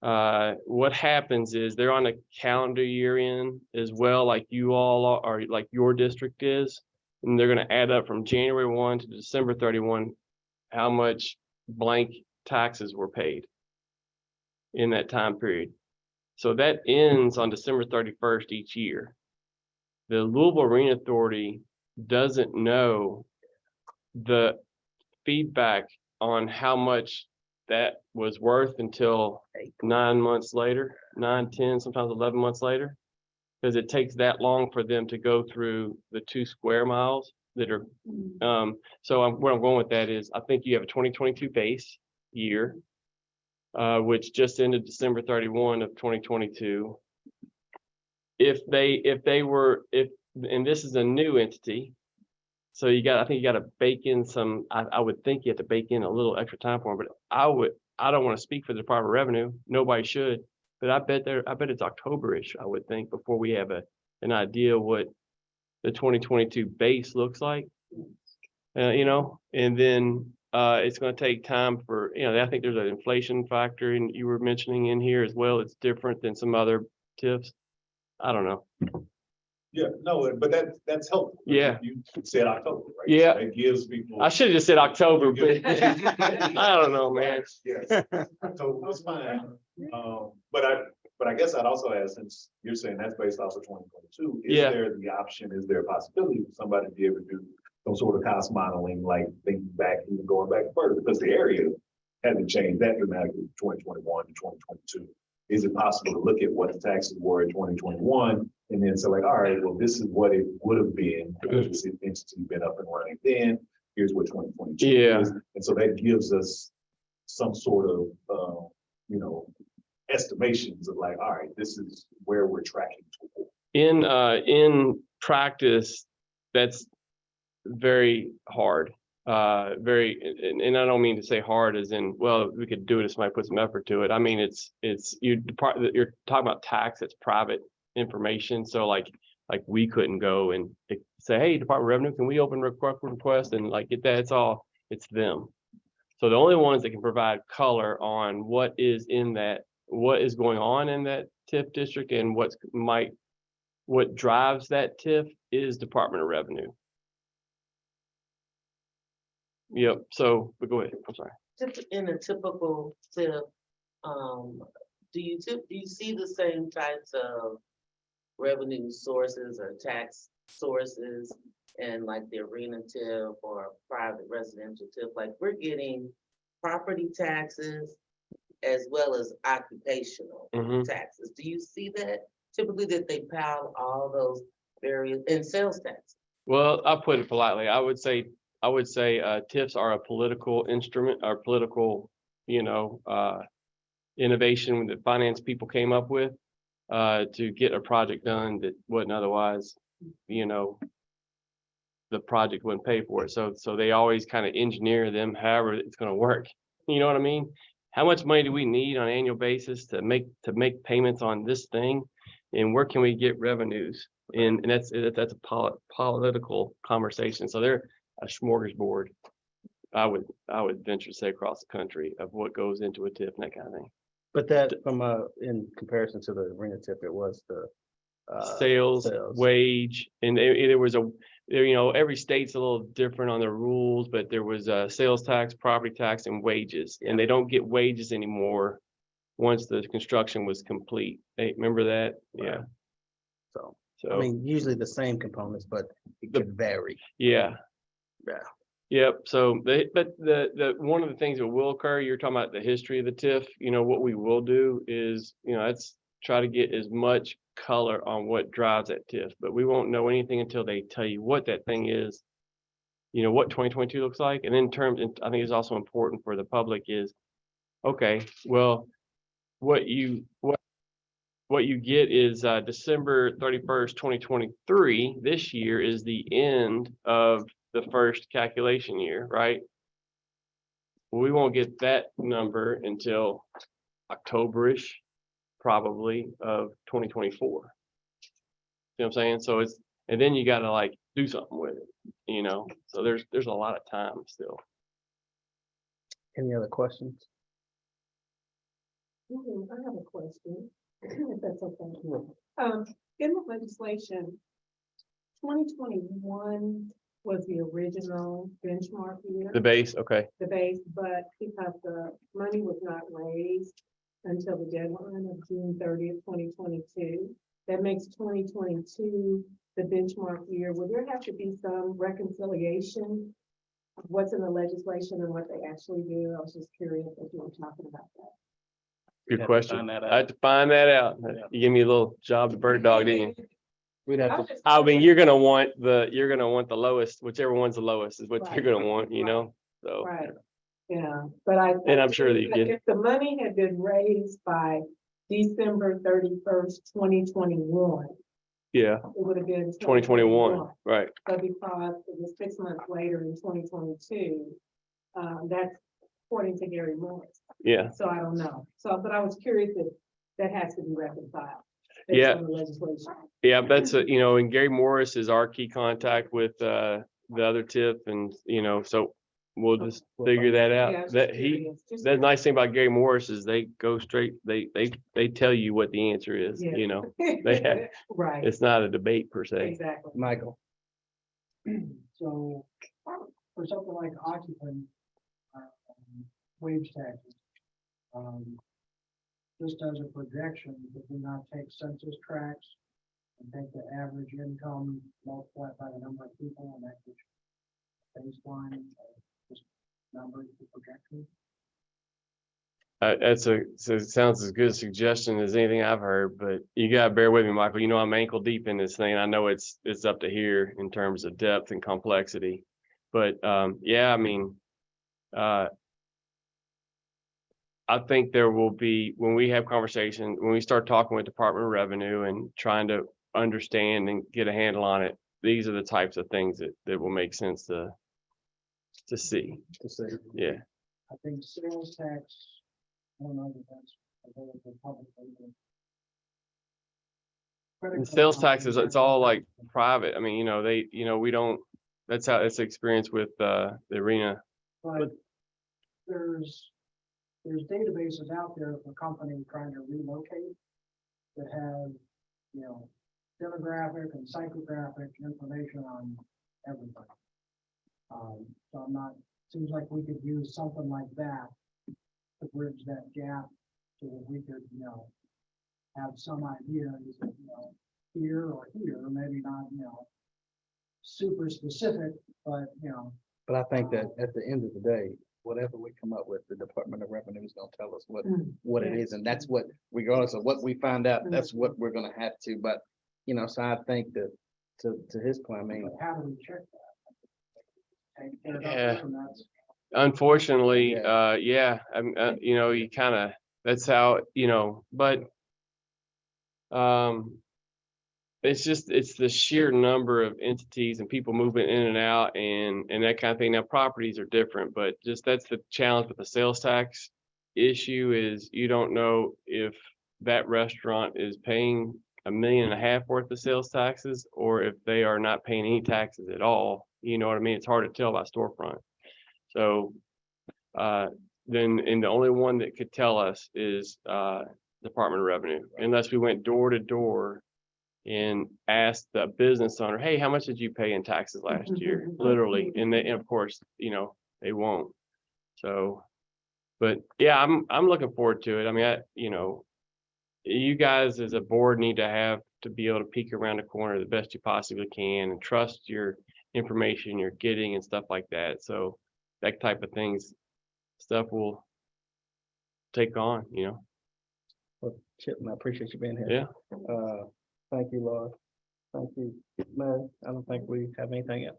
What happens is they're on a calendar year in as well, like you all are, like your district is, and they're gonna add up from January 1 to December 31, how much blank taxes were paid in that time period. So that ends on December 31st each year. The Louisville Arena Authority doesn't know the feedback on how much that was worth until 9 months later, 9, 10, sometimes 11 months later. Because it takes that long for them to go through the 2 square miles that are, where I'm going with that is, I think you have a 2022 base year, which just ended December 31 of 2022. And this is a new entity, so I think you got to bake in some, I would think you have to bake in a little extra time for them, but I don't want to speak for the Department of Revenue. Nobody should, but I bet it's October-ish, I would think, before we have an idea what the 2022 base looks like. And then it's going to take time for, I think there's an inflation factor, and you were mentioning in here as well. It's different than some other TIFs. I don't know. Yeah, no, but that's helpful. Yeah. You said October, right? Yeah. So it gives people. I should have just said October, but I don't know, man. Yes, October was fine. But I guess I'd also ask, since you're saying that's based off of 2022, is Yeah. there the option, is there a possibility for somebody to be able to do some sort of cost modeling, like thinking back, even going back further, because the area hasn't changed that dramatically from 2021 to 2022. Is it possible to look at what the taxes were in 2021 and then say like, all right, well, this is what it would have been because this entity been up and running then, here's what 2022 Yeah. is. And so that gives us some sort of, estimations of like, all right, this is where we're tracking toward. In practice, that's very hard. And I don't mean to say hard as in, well, we could do it if somebody put some effort to it. I mean, you're talking about tax, it's private information. So like we couldn't go and say, hey, Department of Revenue, can we open request and like get that? It's them. So the only ones that can provide color on what is going on in that TIF district and what drives that TIF is Department of Revenue. Yep. So, but go ahead. I'm sorry. Just in a typical TIF, do you see the same types of revenue sources or tax sources and like the Arena TIF or private residential TIF? Like we're getting property taxes as well as occupational taxes. Do you see that typically that they pile all those various and sales tax? Well, I'll put it politely. I would say TIFs are a political instrument or political, innovation that finance people came up with to get a project done that wouldn't otherwise, the project wouldn't pay for it. So they always kind of engineer them however it's going to work. You know what I mean? How much money do we need on an annual basis to make payments on this thing? And where can we get revenues? And that's a political conversation. So they're a smorgasbord, I would venture to say, across the country of what goes into a TIF and that kind of thing. But that in comparison to the Arena TIF, it was the sales, wage, and there was every state's a little different on their rules, but there was sales tax, property tax, and wages, and they don't get wages anymore once the construction was complete. Hey, remember that? Right. Yeah. So I mean, usually the same components, but it could vary. Yeah. Yeah. Yep. So the one of the things that will occur, you're talking about the history of the TIF. What we will do is, let's try to get as much color on what drives that TIF, but we won't know anything until they tell you what that thing is, what 2022 looks like. And in terms, and I think it's also important for the public is, okay, well, what you get is December 31st, 2023. This year is the end of the first calculation year, right? We won't get that number until October-ish, probably, of 2024. See what I'm saying? So it's, and then you gotta like do something with it, you know? So there's a lot of time still. Any other questions? I have a question, if that's okay. In the legislation, 2021 was the original benchmark year. The base, okay. The base, but because the money was not raised until the deadline of June 30th, 2022, that makes 2022 the benchmark year. Will there have to be some reconciliation of what's in the legislation and what they actually do? I was just curious if you were talking about that. Good have to question. find that I had to find that out. Yeah. You give me a little job to bird dog, didn't you? We'd I have was to, just I mean, curious. you're gonna want the lowest, whichever one's the lowest is what Right. you're gonna want, you know? So, Right, yeah, but I. And I'm sure that you but get- If the money had been raised by December 31st, 2021, yeah, it would have been. 2021, right. But because it was 6 months later in 2022, that's according to Gary Morris. Yeah, So I don't know. So, but I was curious if that has to be reconciled. based Yeah. on the legislation. yeah, that's you know, and Gary Morris is our key contact with the other tip and, you know, so we'll just figure that Yeah, I out. was That just he, curious, just the nice thing about Gary Morris is they go straight, they tell you what the answer is, Yeah. you know? they have- Right, It's not a debate per se. exactly. Michael, So for something like occupant wage taxes, just as a projection, if we not take census tracts and take the average income, multiply it by the number of people, and that gives you baseline, just numbers for projection. So it sounds as good a suggestion as anything I've heard, but you gotta bear with me, Michael. You know, I'm ankle deep in this thing. I know it's up to here in terms of depth and complexity. But yeah, I mean, I think there will be, when we have conversation, when we start talking with Department of Revenue and trying to understand and get a handle on it, these are the types of things that will make sense to see. to say, Yeah. I think sales tax, I don't know that that's available publicly. but credit And card sales companies taxes, have it's all like private. I mean, you know, we don't, that's how it's experienced with the arena. But there's databases out there for companies trying to relocate that have, you know, demographic and psychographic information on everybody. So I'm not, seems like we could use something like that to bridge that gap so that we could, you know, have some idea, is it, you know, here or here, maybe not, you know, super specific, but, you know, but I think that at the end of the day, whatever we come up with, the Department of Revenue is gonna tell us what it is, and that's what, regardless of what we find out, that's what we're gonna have to, but, you know, so I think that, to his point, I mean, how do we check that? Take care of Yeah. that, and that's- Unfortunately, Yeah. yeah, you know, you kind of, that's how, you know, but it's the sheer number of entities and people moving in and out and that kind of thing. Now, properties are different, but just that's the challenge with the sales tax issue is you don't know if that restaurant is paying $1.5 million worth of sales taxes or if they are not paying any taxes at all. You know what I mean? It's hard to tell by storefront. So, then, and the only one that could tell us is, Department of Revenue, unless we went door to door and asked the business owner, hey, how much did you pay in taxes last year? Literally, and they, and of course, you know, they won't. So, but yeah, I'm looking forward to it. I mean, you know, you guys as a board need to be able to peek around the corner the best you possibly can and trust your information you're getting and stuff like that. So that type of stuff will take on, you know. well, Chip, I appreciate you being here. Yeah. Thank you, Laura. Thank you, Mary. I don't think we have anything else.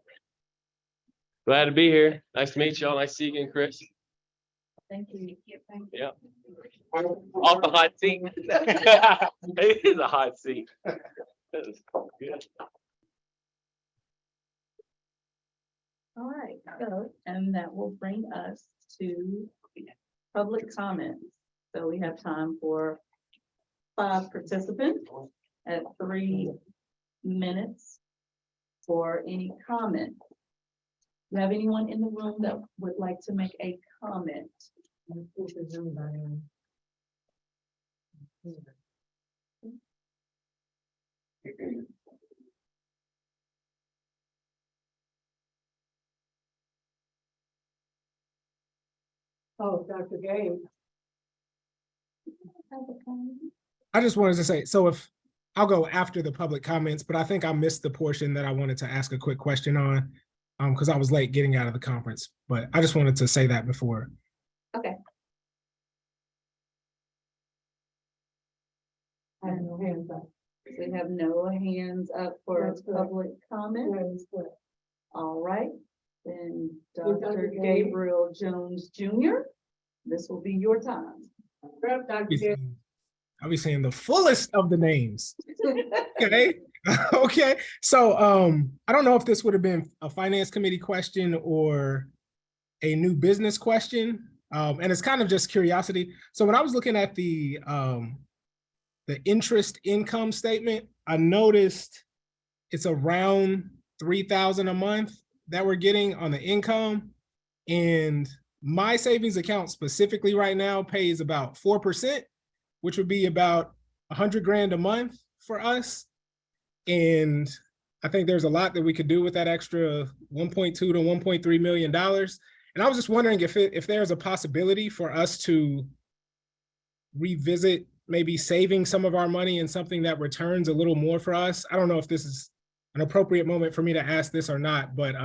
Glad to be here. Nice to meet y'all. Nice to see you again, Chris. Thank you. Yeah. Off the hot seat. It is a hot seat. That is good. All right, so, and that will bring us to public comments. So we have time for 5 participants at 3 minutes for any comment. Do you have anyone in the room that would like to make a comment? Oh, Dr. Gabe. I just wanted to say, so if, I'll go after the public comments, but I think I missed the portion that I wanted to ask a quick question on. Because I was late getting out of the conference, but I just wanted to say that before. Okay. I have no hands up. We have no hands up for That's correct. public comment. That is correct. All right, then Dr. Dr. Gabe. Gabriel Jones Jr., this will be your time. Dr. Gabe. I'll be saying the fullest of the names. Okay. Okay. So I don't know if this would have been a finance committee question or a new business question. And it's kind of just curiosity. So when I was looking at the interest income statement, I noticed it's around $3,000 a month that we're getting on the income. And my savings account specifically right now pays about 4%, which would be about 100 grand a month for us. And I think there's a lot that we could do with that extra $1.2 to $1.3 million. And I was just wondering if there's a possibility for us to revisit maybe saving some of our money in something that returns a little more for us. I don't know if this is an appropriate moment for me to ask this or not, but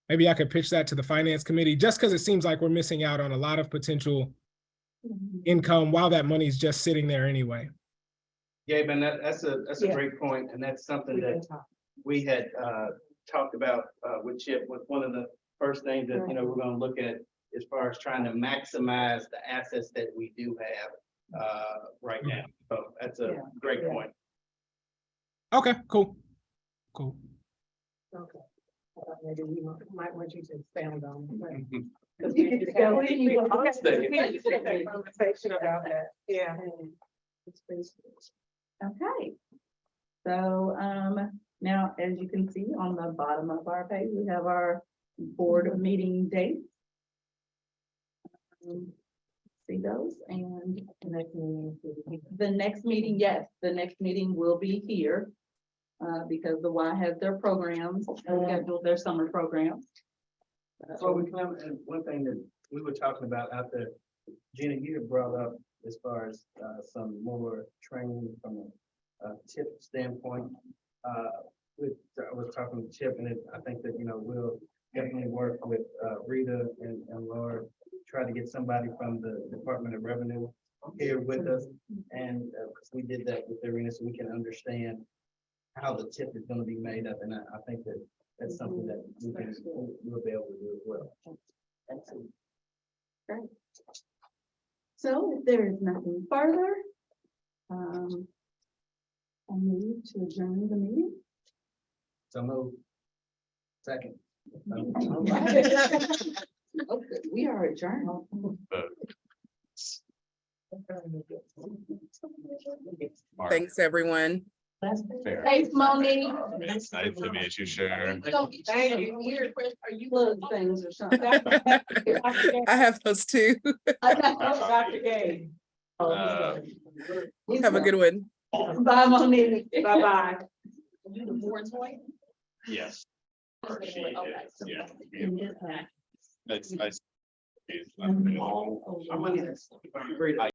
maybe I could pitch that to the finance committee, just because it seems like we're missing out on a lot of potential income while that money's just sitting there anyway. Gabe, and that's a great point, and that's something that we had talked about with Chip, with one of the first things that, you know, we're gonna look at as far as trying to maximize the assets that we do have right now. So that's a great point. Okay, cool. Cool. Okay. I thought maybe we might want you to expand on it. Go ahead, you go. Conversation about that, yeah. Okay. So, now, as you can see on the bottom of our page, we have our board meeting dates. See those, and the next meeting, yes, the next meeting will be here. Because the Y has their programs, scheduled their summer programs. So we come, and one thing that we were talking about out there, Gina, you had brought up as far as some more training from a tip standpoint. I was talking to Chip, and I think that, you know, we'll definitely work with Rita and Laura, try to get somebody from the Department of Revenue here with us. And because we did that with Arena, so we can understand how the tip is going to be made up. And I think that that's something that we'll be able to do as well. Excellent. Great. So if there is nothing further, I'll move to adjourn the meeting. So move. Second. All right. Okay, we are adjourned. Thanks, everyone. Fair. Thanks, Monique. It's nice to meet you, sure. Thank you. Are you little things or something? I have those too. Dr. Gabe. Have a good one. Bye, Monique. Bye-bye. You the board's voice? Yes. Or she Okay. is, yeah. Yeah. It's nice. I'm gonna-